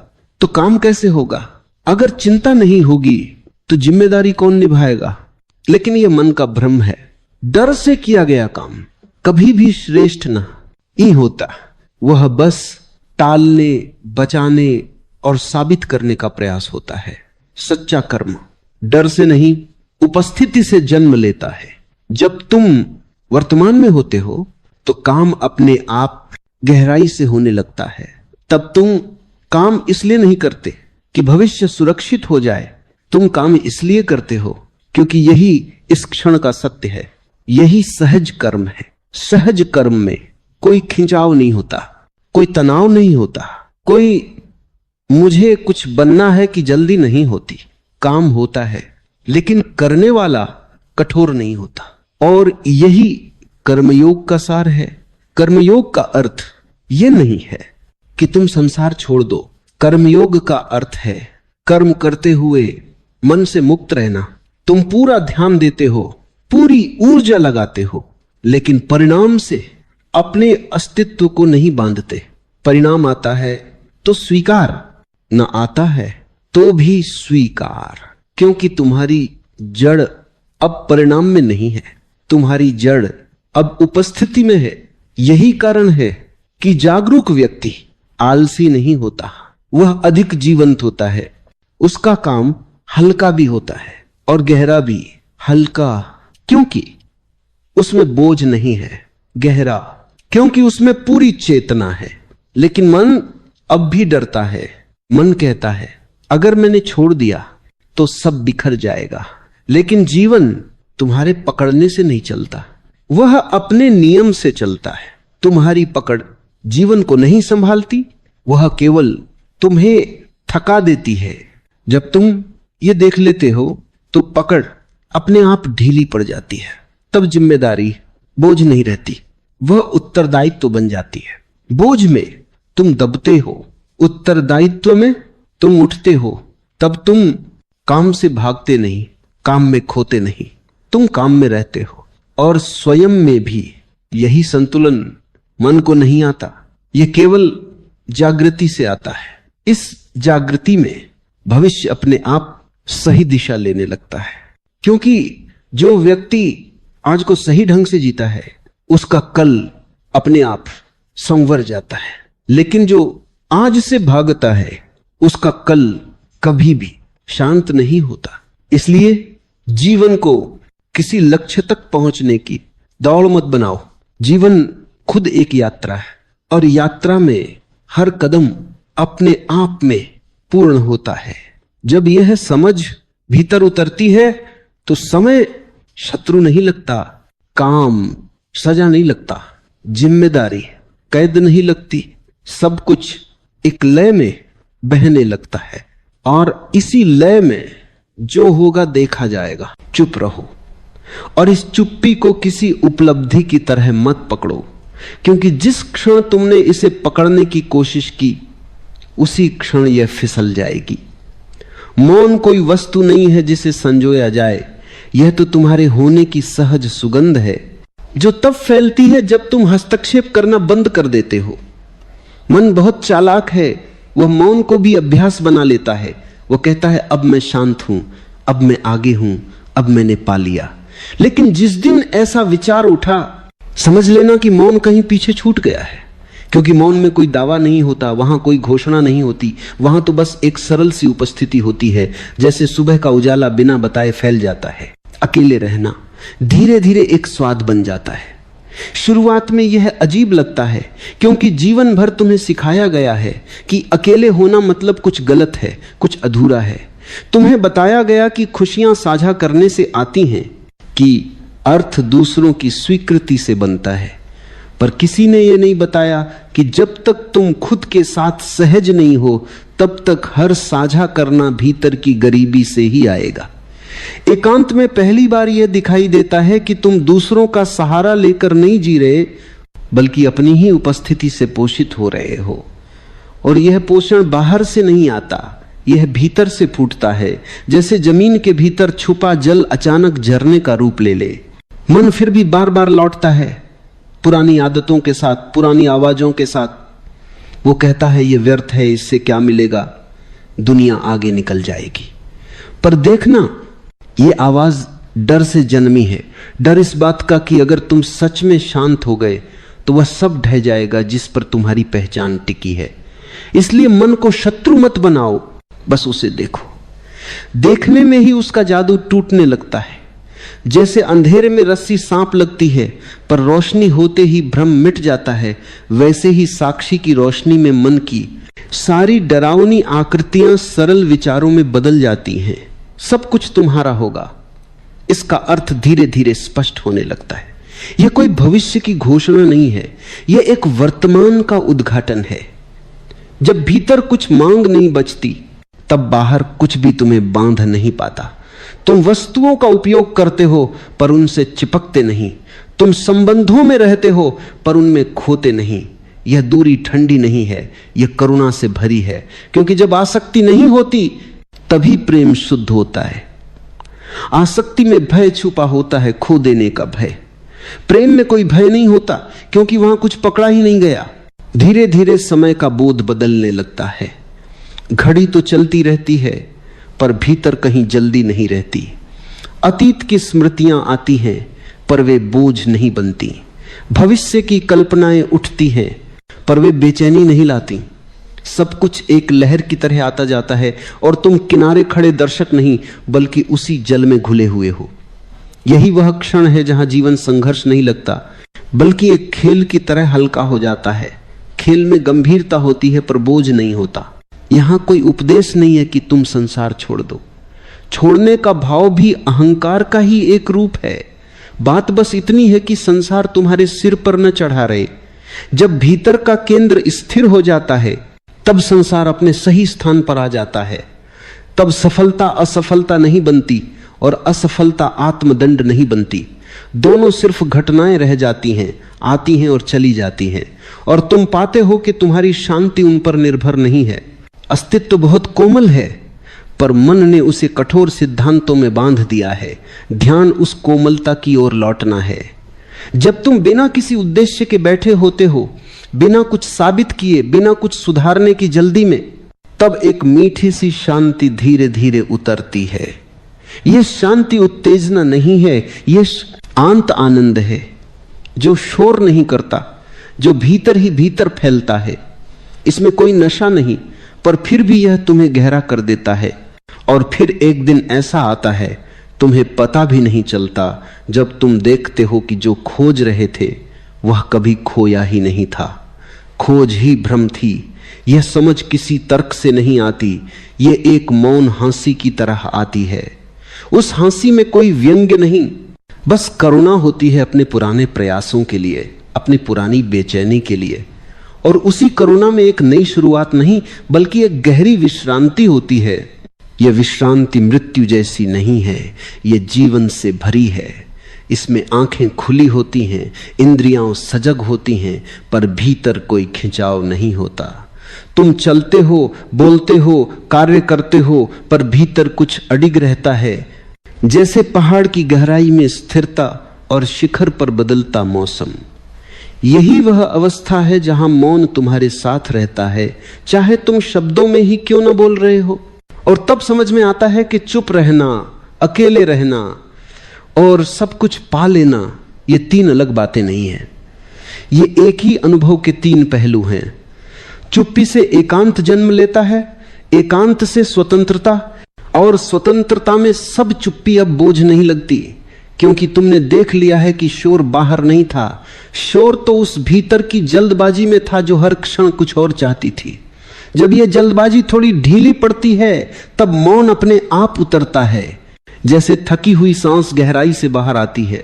तो काम कैसे होगा, अगर चिंता नहीं होगी तो जिम्मेदारी कौन निभाएगा। लेकिन यह मन का भ्रम है। डर से किया गया काम कभी भी श्रेष्ठ नहीं होता। वह बस टालने, बचाने और साबित करने का प्रयास होता है। सच्चा कर्म डर से नहीं, उपस्थिति से जन्म लेता है। जब तुम वर्तमान में होते हो तो काम अपने आप गहराई से होने लगता है। तब तुम काम इसलिए नहीं करते कि भविष्य सुरक्षित हो जाए, तुम काम इसलिए करते हो क्योंकि यही इस क्षण का सत्य है। यही सहज कर्म है। सहज कर्म में कोई खिंचाव नहीं होता, कोई तनाव नहीं होता, कोई मुझे कुछ बनना है कि जल्दी नहीं होती। काम होता है लेकिन करने वाला कठोर नहीं होता। और यही कर्मयोग का सार है। कर्मयोग का अर्थ यह नहीं है कि तुम संसार छोड़ दो। कर्मयोग का अर्थ है कर्म करते हुए मन से मुक्त रहना। तुम पूरा ध्यान देते हो, पूरी ऊर्जा लगाते हो, लेकिन परिणाम से अपने अस्तित्व को नहीं बांधते। परिणाम आता है तो स्वीकार, न आता है तो भी स्वीकार। क्योंकि तुम्हारी जड़ अब परिणाम में नहीं है, तुम्हारी जड़ अब उपस्थिति में है। यही कारण है कि जागरूक व्यक्ति आलसी नहीं होता, वह अधिक जीवंत होता है। उसका काम हल्का भी होता है और गहरा भी। हल्का क्योंकि उसमें बोझ नहीं है, गहरा क्योंकि उसमें पूरी चेतना है। लेकिन मन अब भी डरता है। मन कहता है अगर मैंने छोड़ दिया तो सब बिखर जाएगा। लेकिन जीवन तुम्हारे पकड़ने से नहीं चलता, वह अपने नियम से चलता है। तुम्हारी पकड़ जीवन को नहीं संभालती, वह केवल तुम्हें थका देती है। जब तुम ये देख लेते हो तो पकड़ अपने आप ढीली पड़ जाती है। तब जिम्मेदारी बोझ नहीं रहती, वह उत्तरदायित्व बन जाती है। बोझ में तुम दबते हो, उत्तरदायित्व में तुम उठते हो। तब तुम काम से भागते नहीं, काम में खोते नहीं, तुम काम में रहते हो। और स्वयं में भी यही संतुलन मन को नहीं आता, यह केवल जागृति से आता है। इस जागृति में भविष्य अपने आप सही दिशा लेने लगता है। क्योंकि जो व्यक्ति आज को सही ढंग से जीता है उसका कल अपने आप संवर जाता है। लेकिन जो आज से भागता है उसका कल कभी भी शांत नहीं होता। इसलिए जीवन को किसी लक्ष्य तक पहुंचने की दौड़ मत बनाओ। जीवन खुद एक यात्रा है और यात्रा में हर कदम अपने आप में पूर्ण होता है। जब यह समझ भीतर उतरती है तो समय शत्रु नहीं लगता, काम सजा नहीं लगता, जिम्मेदारी कैद नहीं लगती, सब कुछ एक लय में बहने लगता है और इसी लय में जो होगा देखा जाएगा। चुप रहो और इस चुप्पी को किसी उपलब्धि की तरह मत पकड़ो, क्योंकि जिस क्षण तुमने इसे पकड़ने की कोशिश की उसी क्षण यह फिसल जाएगी। मौन कोई वस्तु नहीं है जिसे संजोया जाए, यह तो तुम्हारे होने की सहज सुगंध है जो तब फैलती है जब तुम हस्तक्षेप करना बंद कर देते हो। मन बहुत चालाक है, वह मौन को भी अभ्यास बना लेता है। वो कहता है अब मैं शांत हूं, अब मैं आगे हूं, अब मैंने पा लिया। लेकिन जिस दिन ऐसा विचार उठा, समझ लेना कि मौन कहीं पीछे छूट गया है, क्योंकि मौन में कोई दावा नहीं होता, वहां कोई घोषणा नहीं होती, वहां तो बस एक सरल सी उपस्थिति होती है, जैसे सुबह का उजाला बिना बताए फैल जाता है। अकेले रहना धीरे धीरे एक स्वाद बन जाता है। शुरुआत में यह अजीब लगता है, क्योंकि जीवन भर तुम्हें सिखाया गया है कि अकेले होना मतलब कुछ गलत है, कुछ अधूरा है। तुम्हें बताया गया कि खुशियां साझा करने से आती हैं, कि अर्थ दूसरों की स्वीकृति से बनता है, पर किसी ने यह नहीं बताया कि जब तक तुम खुद के साथ सहज नहीं हो तब तक हर साझा करना भीतर की गरीबी से ही आएगा। एकांत में पहली बार यह दिखाई देता है कि तुम दूसरों का सहारा लेकर नहीं जी रहे, बल्कि अपनी ही उपस्थिति से पोषित हो रहे हो। और यह पोषण बाहर से नहीं आता, यह भीतर से फूटता है, जैसे जमीन के भीतर छुपा जल अचानक झरने का रूप ले ले। मन फिर भी बार बार लौटता है पुरानी आदतों के साथ, पुरानी आवाजों के साथ। वो कहता है यह व्यर्थ है, इससे क्या मिलेगा, दुनिया आगे निकल जाएगी। पर देखना, ये आवाज डर से जन्मी है। डर इस बात का कि अगर तुम सच में शांत हो गए तो वह सब ढह जाएगा जिस पर तुम्हारी पहचान टिकी है। इसलिए मन को शत्रु मत बनाओ, बस उसे देखो। देखने में ही उसका जादू टूटने लगता है। जैसे अंधेरे में रस्सी सांप लगती है पर रोशनी होते ही भ्रम मिट जाता है, वैसे ही साक्षी की रोशनी में मन की सारी डरावनी आकृतियां सरल विचारों में बदल जाती हैं। सब कुछ तुम्हारा होगा, इसका अर्थ धीरे धीरे स्पष्ट होने लगता है। यह कोई भविष्य की घोषणा नहीं है, यह एक वर्तमान का उद्घाटन है। जब भीतर कुछ मांग नहीं बचती, तब बाहर कुछ भी तुम्हें बांध नहीं पाता। तुम वस्तुओं का उपयोग करते हो पर उनसे चिपकते नहीं। तुम संबंधों में रहते हो पर उनमें खोते नहीं। यह दूरी ठंडी नहीं है, यह करुणा से भरी है, क्योंकि जब आसक्ति नहीं होती तभी प्रेम शुद्ध होता है। आसक्ति में भय छुपा होता है, खो देने का भय। प्रेम में कोई भय नहीं होता, क्योंकि वहां कुछ पकड़ा ही नहीं गया। धीरे धीरे समय का बोध बदलने लगता है। घड़ी तो चलती रहती है पर भीतर कहीं जल्दी नहीं रहती। अतीत की स्मृतियां आती हैं पर वे बोझ नहीं बनती। भविष्य की कल्पनाएं उठती हैं पर वे बेचैनी नहीं लाती। सब कुछ एक लहर की तरह आता जाता है और तुम किनारे खड़े दर्शक नहीं, बल्कि उसी जल में घुले हुए हो। यही वह क्षण है जहां जीवन संघर्ष नहीं लगता, बल्कि एक खेल की तरह हल्का हो जाता है। खेल में गंभीरता होती है पर बोझ नहीं होता। यहां कोई उपदेश नहीं है कि तुम संसार छोड़ दो। छोड़ने का भाव भी अहंकार का ही एक रूप है। बात बस इतनी है कि संसार तुम्हारे सिर पर न चढ़ा रहे। जब भीतर का केंद्र स्थिर हो जाता है तब संसार अपने सही स्थान पर आ जाता है। तब सफलता असफलता नहीं बनती और असफलता आत्मदंड नहीं बनती। दोनों सिर्फ घटनाएं रह जाती हैं, आती हैं और चली जाती हैं, और तुम पाते हो कि तुम्हारी शांति उन पर निर्भर नहीं है। अस्तित्व तो बहुत कोमल है, पर मन ने उसे कठोर सिद्धांतों में बांध दिया है। ध्यान उस कोमलता की ओर लौटना है। जब तुम बिना किसी उद्देश्य के बैठे होते हो, बिना कुछ साबित किए, बिना कुछ सुधारने की जल्दी में, तब एक मीठी सी शांति धीरे धीरे उतरती है। यह शांति उत्तेजना नहीं है, यह आंत आनंद है जो शोर नहीं करता, जो भीतर ही भीतर फैलता है। इसमें कोई नशा नहीं, पर फिर भी यह तुम्हें गहरा कर देता है। और फिर एक दिन ऐसा आता है, तुम्हें पता भी नहीं चलता, जब तुम देखते हो कि जो खोज रहे थे वह कभी खोया ही नहीं था। खोज ही भ्रम थी। यह समझ किसी तर्क से नहीं आती, यह एक मौन हंसी की तरह आती है। उस हंसी में कोई व्यंग्य नहीं, बस करुणा होती है अपने पुराने प्रयासों के लिए, अपनी पुरानी बेचैनी के लिए। और उसी करुणा में एक नई शुरुआत नहीं बल्कि एक गहरी विश्रांति होती है। यह विश्रांति मृत्यु जैसी नहीं है, यह जीवन से भरी है। इसमें आंखें खुली होती हैं, इंद्रियां सजग होती हैं, पर भीतर कोई खिंचाव नहीं होता। तुम चलते हो, बोलते हो, कार्य करते हो, पर भीतर कुछ अडिग रहता है, जैसे पहाड़ की गहराई में स्थिरता और शिखर पर बदलता मौसम। यही वह अवस्था है जहां मौन तुम्हारे साथ रहता है, चाहे तुम शब्दों में ही क्यों न बोल रहे हो। और तब समझ में आता है कि चुप रहना, अकेले रहना और सब कुछ पा लेना, ये तीन अलग बातें नहीं है। ये एक ही अनुभव के तीन पहलू हैं। चुप्पी से एकांत जन्म लेता है, एकांत से स्वतंत्रता, और स्वतंत्रता में सब चुप्पी अब बोझ नहीं लगती, क्योंकि तुमने देख लिया है कि शोर बाहर नहीं था, शोर तो उस भीतर की जल्दबाजी में था जो हर क्षण कुछ और चाहती थी। जब यह जल्दबाजी थोड़ी ढीली पड़ती है तब मौन अपने आप उतरता है, जैसे थकी हुई सांस गहराई से बाहर आती है।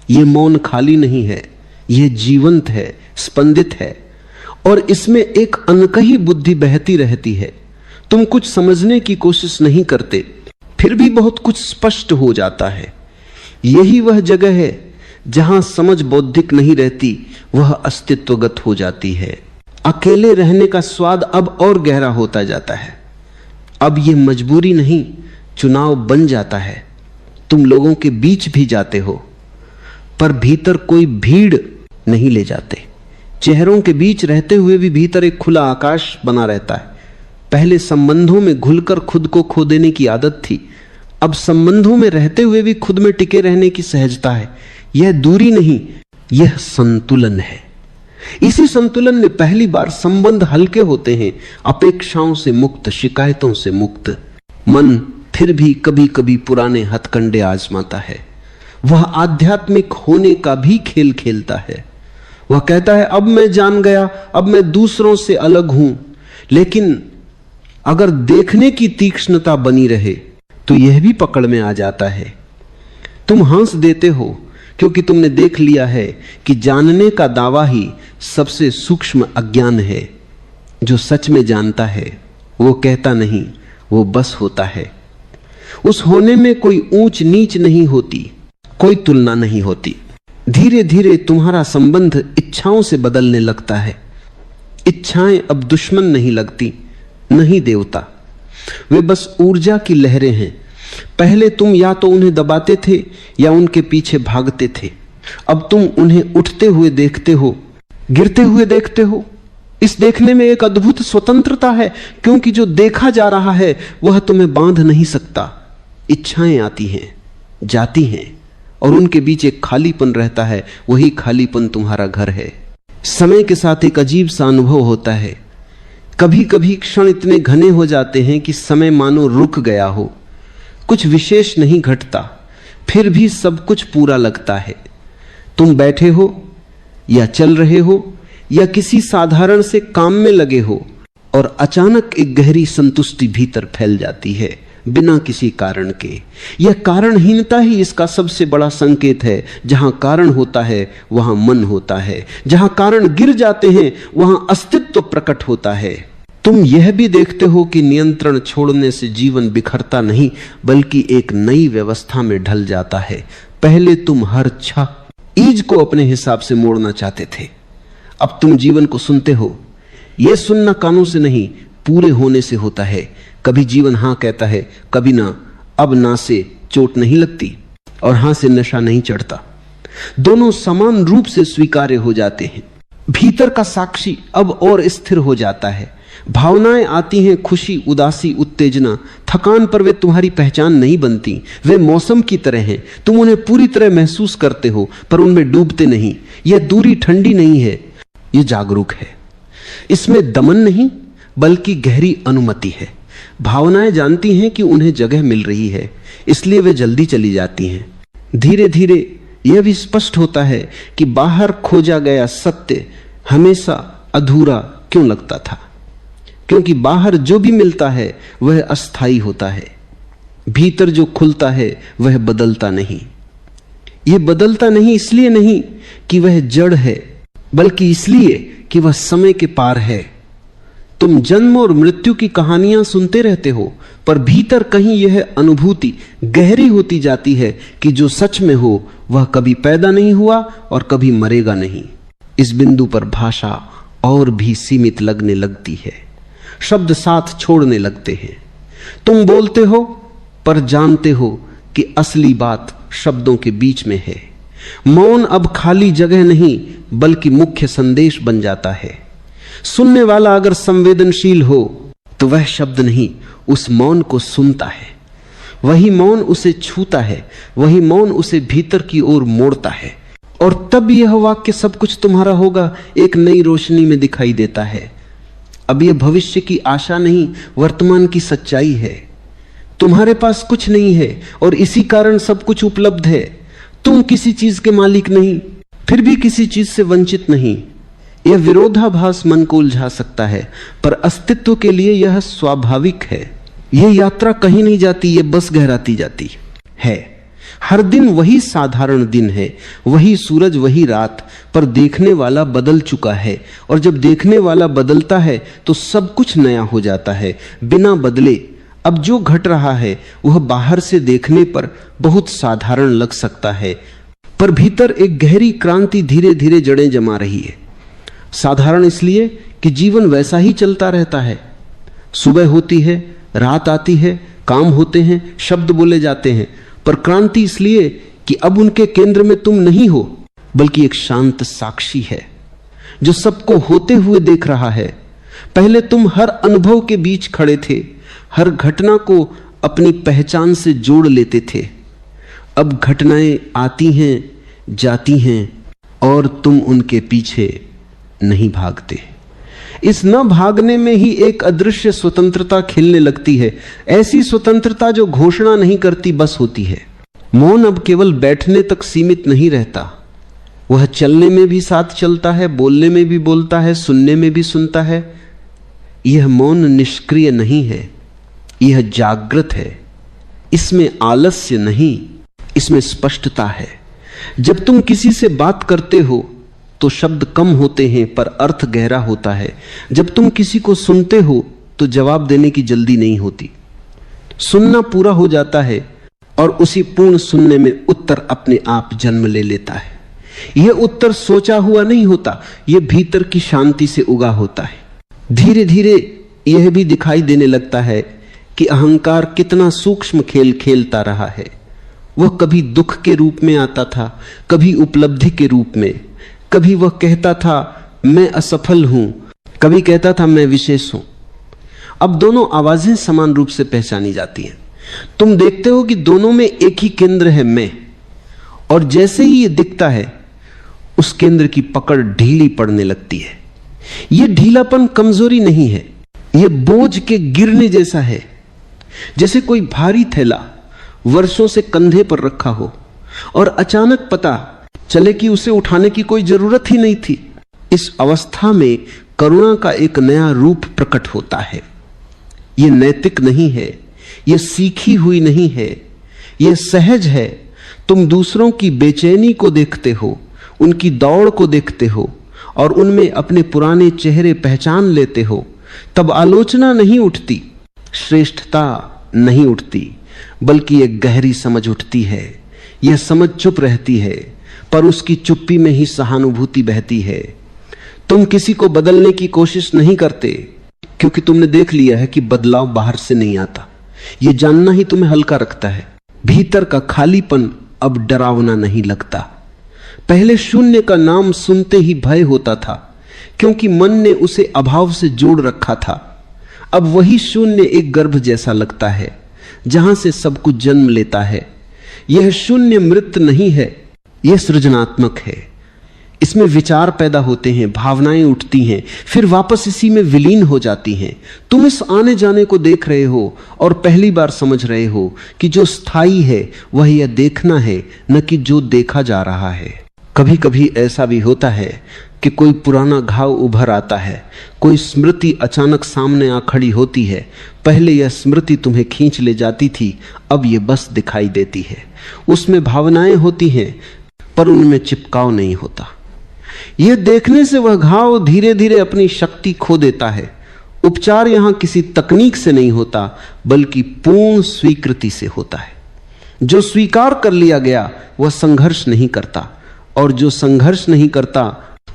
यह मौन खाली नहीं है, यह जीवंत है, स्पंदित है, और इसमें एक अनकही बुद्धि बहती रहती है। तुम कुछ समझने की कोशिश नहीं करते, फिर भी बहुत कुछ स्पष्ट हो जाता है। यही वह जगह है जहां समझ बौद्धिक नहीं रहती, वह अस्तित्वगत हो जाती है। अकेले रहने का स्वाद अब और गहरा होता जाता है। अब यह मजबूरी नहीं, चुनाव बन जाता है। तुम लोगों के बीच भी जाते हो, पर भीतर कोई भीड़ नहीं ले जाते। चेहरों के बीच रहते हुए भी भीतर एक खुला आकाश बना रहता है। पहले संबंधों में घुलकर खुद को खो देने की आदत थी, अब संबंधों में रहते हुए भी खुद में टिके रहने की सहजता है। यह दूरी नहीं, यह संतुलन है। इसी संतुलन में पहली बार संबंध हल्के होते हैं, अपेक्षाओं से मुक्त, शिकायतों से मुक्त। मन फिर भी कभी कभी पुराने हथकंडे आजमाता है। वह आध्यात्मिक होने का भी खेल खेलता है। वह कहता है अब मैं जान गया, अब मैं दूसरों से अलग हूं। लेकिन अगर देखने की तीक्ष्णता बनी रहे तो यह भी पकड़ में आ जाता है। तुम हंस देते हो क्योंकि तुमने देख लिया है कि जानने का दावा ही सबसे सूक्ष्म अज्ञान है। जो सच में जानता है वो कहता नहीं, वो बस होता है। उस होने में कोई ऊंच नीच नहीं होती, कोई तुलना नहीं होती। धीरे धीरे तुम्हारा संबंध इच्छाओं से बदलने लगता है। इच्छाएं अब दुश्मन नहीं लगती, नहीं देवता, वे बस ऊर्जा की लहरें हैं। पहले तुम या तो उन्हें दबाते थे या उनके पीछे भागते थे, अब तुम उन्हें उठते हुए देखते हो, गिरते हुए देखते हो। इस देखने में एक अद्भुत स्वतंत्रता है, क्योंकि जो देखा जा रहा है वह तुम्हें बांध नहीं सकता। इच्छाएं आती हैं, जाती हैं, और उनके बीच एक खालीपन रहता है। वही खालीपन तुम्हारा घर है। समय के साथ एक अजीब सा अनुभव होता है। कभी कभी क्षण इतने घने हो जाते हैं कि समय मानो रुक गया हो, कुछ विशेष नहीं घटता, फिर भी सब कुछ पूरा लगता है। तुम बैठे हो या चल रहे हो या किसी साधारण से काम में लगे हो, और अचानक एक गहरी संतुष्टि भीतर फैल जाती है बिना किसी कारण के। यह कारणहीनता ही इसका सबसे बड़ा संकेत है। जहां कारण होता है वहां मन होता है, जहां कारण गिर जाते हैं वहां अस्तित्व प्रकट होता है। तुम यह भी देखते हो कि नियंत्रण छोड़ने से जीवन बिखरता नहीं, बल्कि एक नई व्यवस्था में ढल जाता है। पहले तुम हर ईज को अपने हिसाब से मोड़ना चाहते थे, अब तुम जीवन को सुनते हो। यह सुनना कानों से नहीं, पूरे होने से होता है। कभी जीवन हां कहता है, कभी ना। अब ना से चोट नहीं लगती और हां से नशा नहीं चढ़ता। दोनों समान रूप से स्वीकार्य हो जाते हैं। भीतर का साक्षी अब और स्थिर हो जाता है। भावनाएं आती हैं, खुशी, उदासी, उत्तेजना, थकान, पर वे तुम्हारी पहचान नहीं बनती। वे मौसम की तरह हैं, तुम उन्हें पूरी तरह महसूस करते हो पर उनमें डूबते नहीं। यह दूरी ठंडी नहीं है, यह जागरूक है। इसमें दमन नहीं बल्कि गहरी अनुमति है। भावनाएं जानती हैं कि उन्हें जगह मिल रही है, इसलिए वे जल्दी चली जाती हैं। धीरे धीरे यह भी स्पष्ट होता है कि बाहर खोजा गया सत्य हमेशा अधूरा क्यों लगता था, क्योंकि बाहर जो भी मिलता है वह अस्थाई होता है। भीतर जो खुलता है वह बदलता नहीं। यह बदलता नहीं इसलिए नहीं कि वह जड़ है, बल्कि इसलिए कि वह समय के पार है। तुम जन्म और मृत्यु की कहानियां सुनते रहते हो, पर भीतर कहीं यह अनुभूति गहरी होती जाती है कि जो सच में हो वह कभी पैदा नहीं हुआ और कभी मरेगा नहीं। इस बिंदु पर भाषा और भी सीमित लगने लगती है, शब्द साथ छोड़ने लगते हैं। तुम बोलते हो पर जानते हो कि असली बात शब्दों के बीच में है। मौन अब खाली जगह नहीं बल्कि मुख्य संदेश बन जाता है। सुनने वाला अगर संवेदनशील हो तो वह शब्द नहीं, उस मौन को सुनता है। वही मौन उसे छूता है, वही मौन उसे भीतर की ओर मोड़ता है, और तब यह वाक्य सब कुछ तुम्हारा होगा एक नई रोशनी में दिखाई देता है। अब यह भविष्य की आशा नहीं, वर्तमान की सच्चाई है। तुम्हारे पास कुछ नहीं है और इसी कारण सब कुछ उपलब्ध है। तुम किसी चीज के मालिक नहीं, फिर भी किसी चीज से वंचित नहीं। यह विरोधाभास मन को उलझा सकता है, पर अस्तित्व के लिए यह स्वाभाविक है। यह यात्रा कहीं नहीं जाती, यह बस गहराती जाती है। हर दिन वही साधारण दिन है, वही सूरज, वही रात, पर देखने वाला बदल चुका है। और जब देखने वाला बदलता है तो सब कुछ नया हो जाता है, बिना बदले। अब जो घट रहा है वह बाहर से देखने पर बहुत साधारण लग सकता है, पर भीतर एक गहरी क्रांति धीरे धीरे जड़ें जमा रही है। साधारण इसलिए कि जीवन वैसा ही चलता रहता है। सुबह होती है, रात आती है, काम होते हैं, शब्द बोले जाते हैं, पर क्रांति इसलिए कि अब उनके केंद्र में तुम नहीं हो, बल्कि एक शांत साक्षी है जो सबको होते हुए देख रहा है। पहले तुम हर अनुभव के बीच खड़े थे, हर घटना को अपनी पहचान से जोड़ लेते थे। अब घटनाएं आती हैं, जाती हैं, और तुम उनके पीछे नहीं भागते। इस न भागने में ही एक अदृश्य स्वतंत्रता खिलने लगती है, ऐसी स्वतंत्रता जो घोषणा नहीं करती, बस होती है। मौन अब केवल बैठने तक सीमित नहीं रहता, वह चलने में भी साथ चलता है, बोलने में भी बोलता है, सुनने में भी सुनता है। यह मौन निष्क्रिय नहीं है, यह जागृत है। इसमें आलस्य नहीं, इसमें स्पष्टता है। जब तुम किसी से बात करते हो तो शब्द कम होते हैं पर अर्थ गहरा होता है। जब तुम किसी को सुनते हो तो जवाब देने की जल्दी नहीं होती, सुनना पूरा हो जाता है और उसी पूर्ण सुनने में उत्तर अपने आप जन्म ले लेता है। यह उत्तर सोचा हुआ नहीं होता, यह भीतर की शांति से उगा होता है। धीरे धीरे यह भी दिखाई देने लगता है कि अहंकार कितना सूक्ष्म खेल खेलता रहा है। वह कभी दुख के रूप में आता था, कभी उपलब्धि के रूप में। कभी वह कहता था मैं असफल हूं, कभी कहता था मैं विशेष हूं। अब दोनों आवाजें समान रूप से पहचानी जाती हैं। तुम देखते हो कि दोनों में एक ही केंद्र है, मैं। और जैसे ही ये दिखता है उस केंद्र की पकड़ ढीली पड़ने लगती है। यह ढीलापन कमजोरी नहीं है, यह बोझ के गिरने जैसा है। जैसे कोई भारी थैला वर्षों से कंधे पर रखा हो और अचानक पता चले कि उसे उठाने की कोई जरूरत ही नहीं थी। इस अवस्था में करुणा का एक नया रूप प्रकट होता है। यह नैतिक नहीं है, यह सीखी हुई नहीं है, यह सहज है। तुम दूसरों की बेचैनी को देखते हो, उनकी दौड़ को देखते हो और उनमें अपने पुराने चेहरे पहचान लेते हो। तब आलोचना नहीं उठती, श्रेष्ठता नहीं उठती, बल्कि एक गहरी समझ उठती है। यह समझ चुप रहती है, पर उसकी चुप्पी में ही सहानुभूति बहती है। तुम किसी को बदलने की कोशिश नहीं करते, क्योंकि तुमने देख लिया है कि बदलाव बाहर से नहीं आता। यह जानना ही तुम्हें हल्का रखता है। भीतर का खालीपन अब डरावना नहीं लगता। पहले शून्य का नाम सुनते ही भय होता था, क्योंकि मन ने उसे अभाव से जोड़ रखा था। अब वही शून्य एक गर्भ जैसा लगता है, जहां से सब कुछ जन्म लेता है। यह शून्य मृत नहीं है, यह सृजनात्मक है। इसमें विचार पैदा होते हैं, भावनाएं उठती हैं, फिर वापस इसी में विलीन हो जाती हैं। तुम इस आने जाने को देख रहे हो और पहली बार समझ रहे हो कि जो स्थायी है वह यह देखना है, न कि जो देखा जा रहा है। कभी कभी ऐसा भी होता है कि कोई पुराना घाव उभर आता है, कोई स्मृति अचानक सामने आ खड़ी होती है। पहले यह स्मृति तुम्हें खींच ले जाती थी, अब ये बस दिखाई देती है। उसमें भावनाएं होती हैं पर उनमें चिपकाव नहीं होता। यह देखने से वह घाव धीरे धीरे अपनी शक्ति खो देता है। उपचार यहां किसी तकनीक से नहीं होता, बल्कि पूर्ण स्वीकृति से होता है। जो स्वीकार कर लिया गया वह संघर्ष नहीं करता, और जो संघर्ष नहीं करता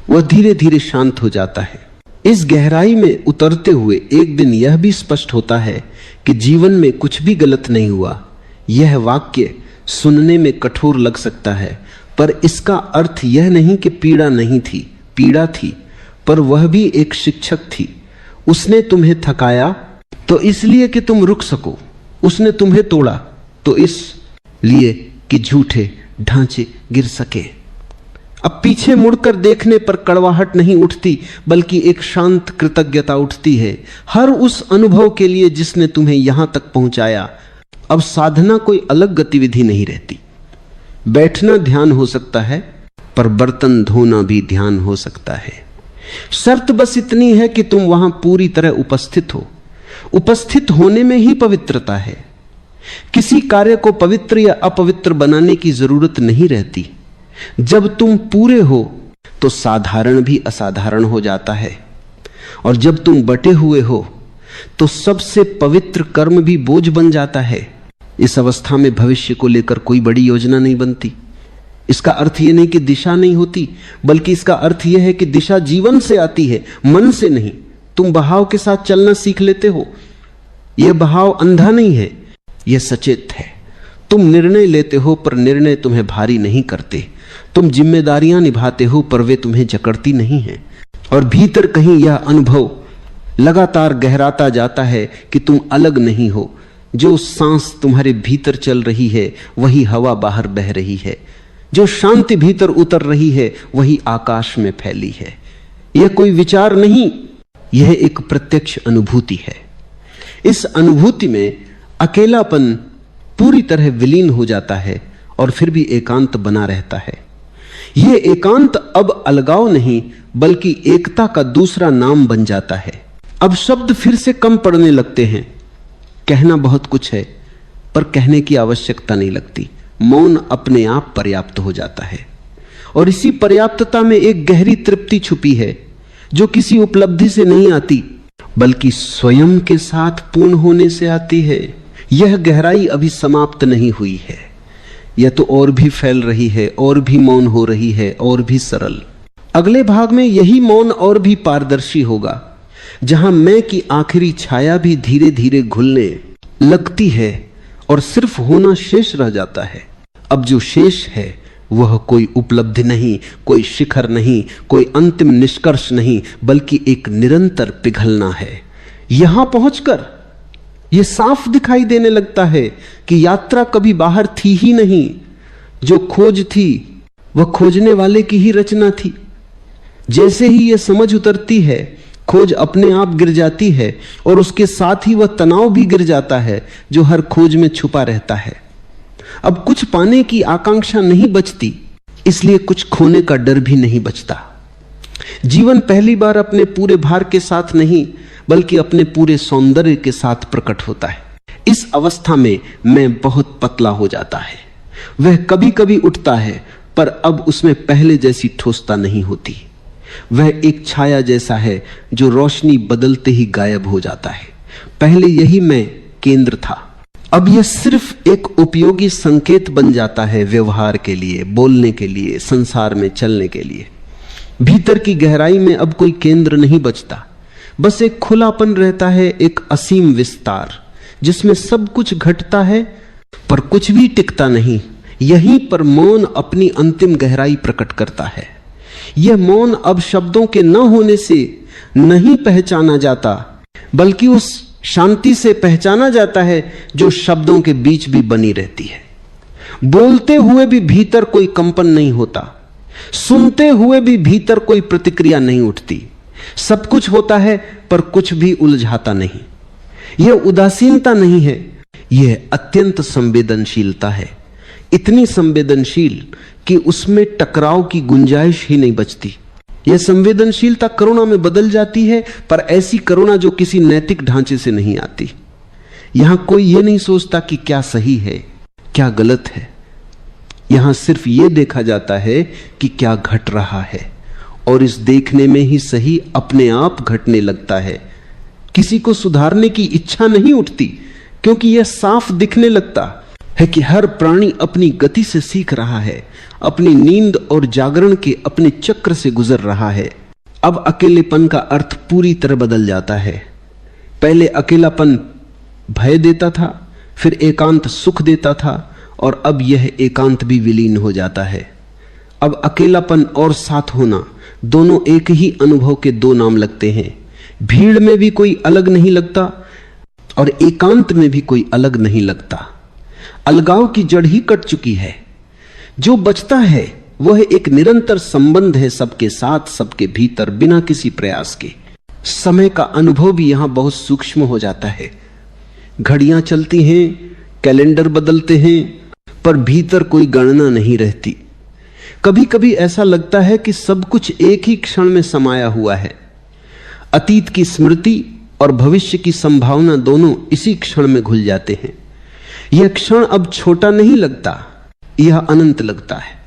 वह धीरे धीरे शांत हो जाता है। इस गहराई में उतरते हुए एक दिन यह भी स्पष्ट होता है कि जीवन में कुछ भी गलत नहीं हुआ। यह वाक्य सुनने में कठोर लग सकता है, पर इसका अर्थ यह नहीं कि पीड़ा नहीं थी। पीड़ा थी, पर वह भी एक शिक्षक थी। उसने तुम्हें थकाया तो इसलिए कि तुम रुक सको, उसने तुम्हें तोड़ा तो इसलिए कि झूठे ढांचे गिर सके। अब पीछे मुड़कर देखने पर कड़वाहट नहीं उठती, बल्कि एक शांत कृतज्ञता उठती है हर उस अनुभव के लिए जिसने तुम्हें यहां तक पहुंचाया। अब साधना कोई अलग गतिविधि नहीं रहती। बैठना ध्यान हो सकता है, पर बर्तन धोना भी ध्यान हो सकता है। शर्त बस इतनी है कि तुम वहां पूरी तरह उपस्थित हो। उपस्थित होने में ही पवित्रता है। किसी कार्य को पवित्र या अपवित्र बनाने की जरूरत नहीं रहती। जब तुम पूरे हो तो साधारण भी असाधारण हो जाता है, और जब तुम बटे हुए हो तो सबसे पवित्र कर्म भी बोझ बन जाता है। इस अवस्था में भविष्य को लेकर कोई बड़ी योजना नहीं बनती। इसका अर्थ यह नहीं कि दिशा नहीं होती, बल्कि इसका अर्थ यह है कि दिशा जीवन से आती है, मन से नहीं। तुम बहाव के साथ चलना सीख लेते हो। यह बहाव अंधा नहीं है, यह सचेत है। तुम निर्णय लेते हो, पर निर्णय तुम्हें भारी नहीं करते। तुम जिम्मेदारियां निभाते हो, पर वे तुम्हें जकड़ती नहीं हैं। और भीतर कहीं यह अनुभव लगातार गहराता जाता है कि तुम अलग नहीं हो। जो सांस तुम्हारे भीतर चल रही है वही हवा बाहर बह रही है। जो शांति भीतर उतर रही है वही आकाश में फैली है। यह कोई विचार नहीं, यह एक प्रत्यक्ष अनुभूति है। इस अनुभूति में अकेलापन पूरी तरह विलीन हो जाता है, और फिर भी एकांत बना रहता है। यह एकांत अब अलगाव नहीं, बल्कि एकता का दूसरा नाम बन जाता है। अब शब्द फिर से कम पड़ने लगते हैं। कहना बहुत कुछ है, पर कहने की आवश्यकता नहीं लगती। मौन अपने आप पर्याप्त हो जाता है, और इसी पर्याप्तता में एक गहरी तृप्ति छुपी है, जो किसी उपलब्धि से नहीं आती, बल्कि स्वयं के साथ पूर्ण होने से आती है। यह गहराई अभी समाप्त नहीं हुई है, यह तो और भी फैल रही है, और भी मौन हो रही है, और भी सरल। अगले भाग में यही मौन और भी पारदर्शी होगा, जहां मैं की आखिरी छाया भी धीरे धीरे घुलने लगती है और सिर्फ होना शेष रह जाता है। अब जो शेष है वह कोई उपलब्धि नहीं, कोई शिखर नहीं, कोई अंतिम निष्कर्ष नहीं, बल्कि एक निरंतर पिघलना है। यहां पहुंचकर यह साफ दिखाई देने लगता है कि यात्रा कभी बाहर थी ही नहीं। जो खोज थी वह खोजने वाले की ही रचना थी। जैसे ही यह समझ उतरती है, खोज अपने आप गिर जाती है, और उसके साथ ही वह तनाव भी गिर जाता है जो हर खोज में छुपा रहता है। अब कुछ पाने की आकांक्षा नहीं बचती, इसलिए कुछ खोने का डर भी नहीं बचता। जीवन पहली बार अपने पूरे भार के साथ नहीं, बल्कि अपने पूरे सौंदर्य के साथ प्रकट होता है। इस अवस्था में मैं बहुत पतला हो जाता है। वह कभी कभी उठता है, पर अब उसमें पहले जैसी ठोसता नहीं होती। वह एक छाया जैसा है जो रोशनी बदलते ही गायब हो जाता है। पहले यही मैं केंद्र था, अब यह सिर्फ एक उपयोगी संकेत बन जाता है, व्यवहार के लिए, बोलने के लिए, संसार में चलने के लिए। भीतर की गहराई में अब कोई केंद्र नहीं बचता, बस एक खुलापन रहता है, एक असीम विस्तार, जिसमें सब कुछ घटता है पर कुछ भी टिकता नहीं। यहीं पर मौन अपनी अंतिम गहराई प्रकट करता है। यह मौन अब शब्दों के न होने से नहीं पहचाना जाता, बल्कि उस शांति से पहचाना जाता है जो शब्दों के बीच भी बनी रहती है। बोलते हुए भी भीतर कोई कंपन नहीं होता, सुनते हुए भी भीतर कोई प्रतिक्रिया नहीं उठती। सब कुछ होता है पर कुछ भी उलझाता नहीं। यह उदासीनता नहीं है, यह अत्यंत संवेदनशीलता है। इतनी संवेदनशील कि उसमें टकराव की गुंजाइश ही नहीं बचती। यह संवेदनशीलता करुणा में बदल जाती है, पर ऐसी करुणा जो किसी नैतिक ढांचे से नहीं आती। यहां कोई यह नहीं सोचता कि क्या सही है क्या गलत है, यहां सिर्फ यह देखा जाता है कि क्या घट रहा है, और इस देखने में ही सही अपने आप घटने लगता है। किसी को सुधारने की इच्छा नहीं उठती, क्योंकि यह साफ दिखने लगता है कि हर प्राणी अपनी गति से सीख रहा है, अपनी नींद और जागरण के अपने चक्र से गुजर रहा है। अब अकेलेपन का अर्थ पूरी तरह बदल जाता है। पहले अकेलापन भय देता था, फिर एकांत सुख देता था, और अब यह एकांत भी विलीन हो जाता है। अब अकेलापन और साथ होना दोनों एक ही अनुभव के दो नाम लगते हैं। भीड़ में भी कोई अलग नहीं लगता और एकांत में भी कोई अलग नहीं लगता। अलगाव की जड़ ही कट चुकी है। जो बचता है वह एक निरंतर संबंध है सबके साथ, सबके भीतर, बिना किसी प्रयास के। समय का अनुभव भी यहां बहुत सूक्ष्म हो जाता है। घड़ियां चलती हैं, कैलेंडर बदलते हैं, पर भीतर कोई गणना नहीं रहती। कभी कभी ऐसा लगता है कि सब कुछ एक ही क्षण में समाया हुआ है। अतीत की स्मृति और भविष्य की संभावना दोनों इसी क्षण में घुल जाते हैं। यह क्षण अब छोटा नहीं लगता, यह अनंत लगता है,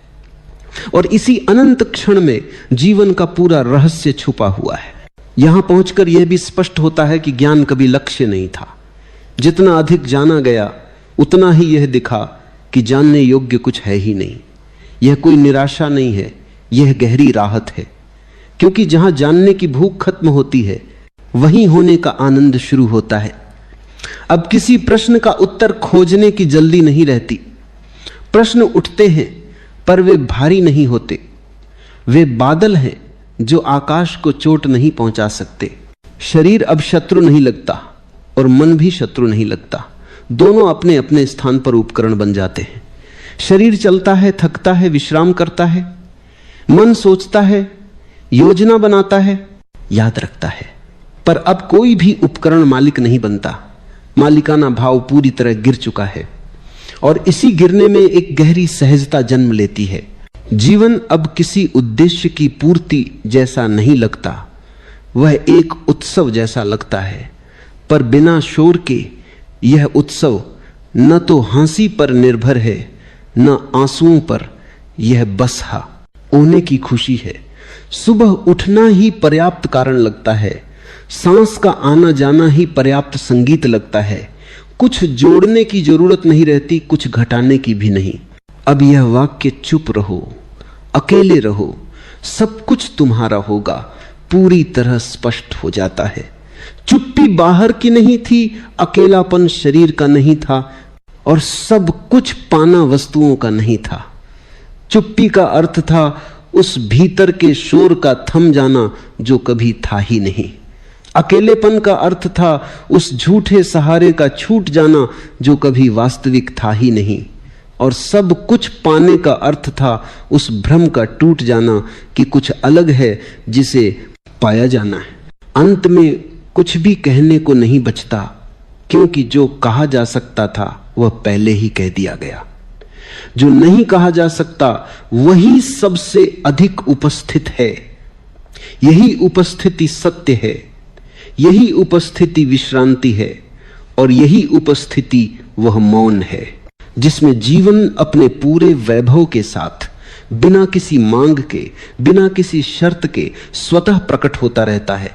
और इसी अनंत क्षण में जीवन का पूरा रहस्य छुपा हुआ है। यहां पहुंचकर यह भी स्पष्ट होता है कि ज्ञान कभी लक्ष्य नहीं था। जितना अधिक जाना गया उतना ही यह दिखा कि जानने योग्य कुछ है ही नहीं। यह कोई निराशा नहीं है, यह गहरी राहत है, क्योंकि जहां जानने की भूख खत्म होती है वहीं होने का आनंद शुरू होता है। अब किसी प्रश्न का उत्तर खोजने की जल्दी नहीं रहती। प्रश्न उठते हैं पर वे भारी नहीं होते। वे बादल हैं जो आकाश को चोट नहीं पहुंचा सकते। शरीर अब शत्रु नहीं लगता और मन भी शत्रु नहीं लगता। दोनों अपने अपने स्थान पर उपकरण बन जाते हैं। शरीर चलता है, थकता है, विश्राम करता है। मन सोचता है, योजना बनाता है, याद रखता है। पर अब कोई भी उपकरण मालिक नहीं बनता। मालिकाना भाव पूरी तरह गिर चुका है, और इसी गिरने में एक गहरी सहजता जन्म लेती है। जीवन अब किसी उद्देश्य की पूर्ति जैसा नहीं लगता, वह एक उत्सव जैसा लगता है। पर बिना शोर के यह उत्सव न तो हंसी पर निर्भर है, न आंसुओं पर। यह बसहा होने की खुशी है। सुबह उठना ही पर्याप्त कारण लगता है। सांस का आना जाना ही पर्याप्त संगीत लगता है। कुछ जोड़ने की जरूरत नहीं रहती, कुछ घटाने की भी नहीं। अब यह वाक्य चुप रहो, अकेले रहो, सब कुछ तुम्हारा होगा पूरी तरह स्पष्ट हो जाता है। चुप्पी बाहर की नहीं थी, अकेलापन शरीर का नहीं था, और सब कुछ पाना वस्तुओं का नहीं था। चुप्पी का अर्थ था उस भीतर के शोर का थम जाना जो कभी था ही नहीं। अकेलेपन का अर्थ था उस झूठे सहारे का छूट जाना जो कभी वास्तविक था ही नहीं। और सब कुछ पाने का अर्थ था उस भ्रम का टूट जाना कि कुछ अलग है जिसे पाया जाना है। अंत में कुछ भी कहने को नहीं बचता, क्योंकि जो कहा जा सकता था वह पहले ही कह दिया गया। जो नहीं कहा जा सकता वही सबसे अधिक उपस्थित है। यही उपस्थिति सत्य है, यही उपस्थिति विश्रांति है, और यही उपस्थिति वह मौन है जिसमें जीवन अपने पूरे वैभव के साथ, बिना किसी मांग के, बिना किसी शर्त के स्वतः प्रकट होता रहता है।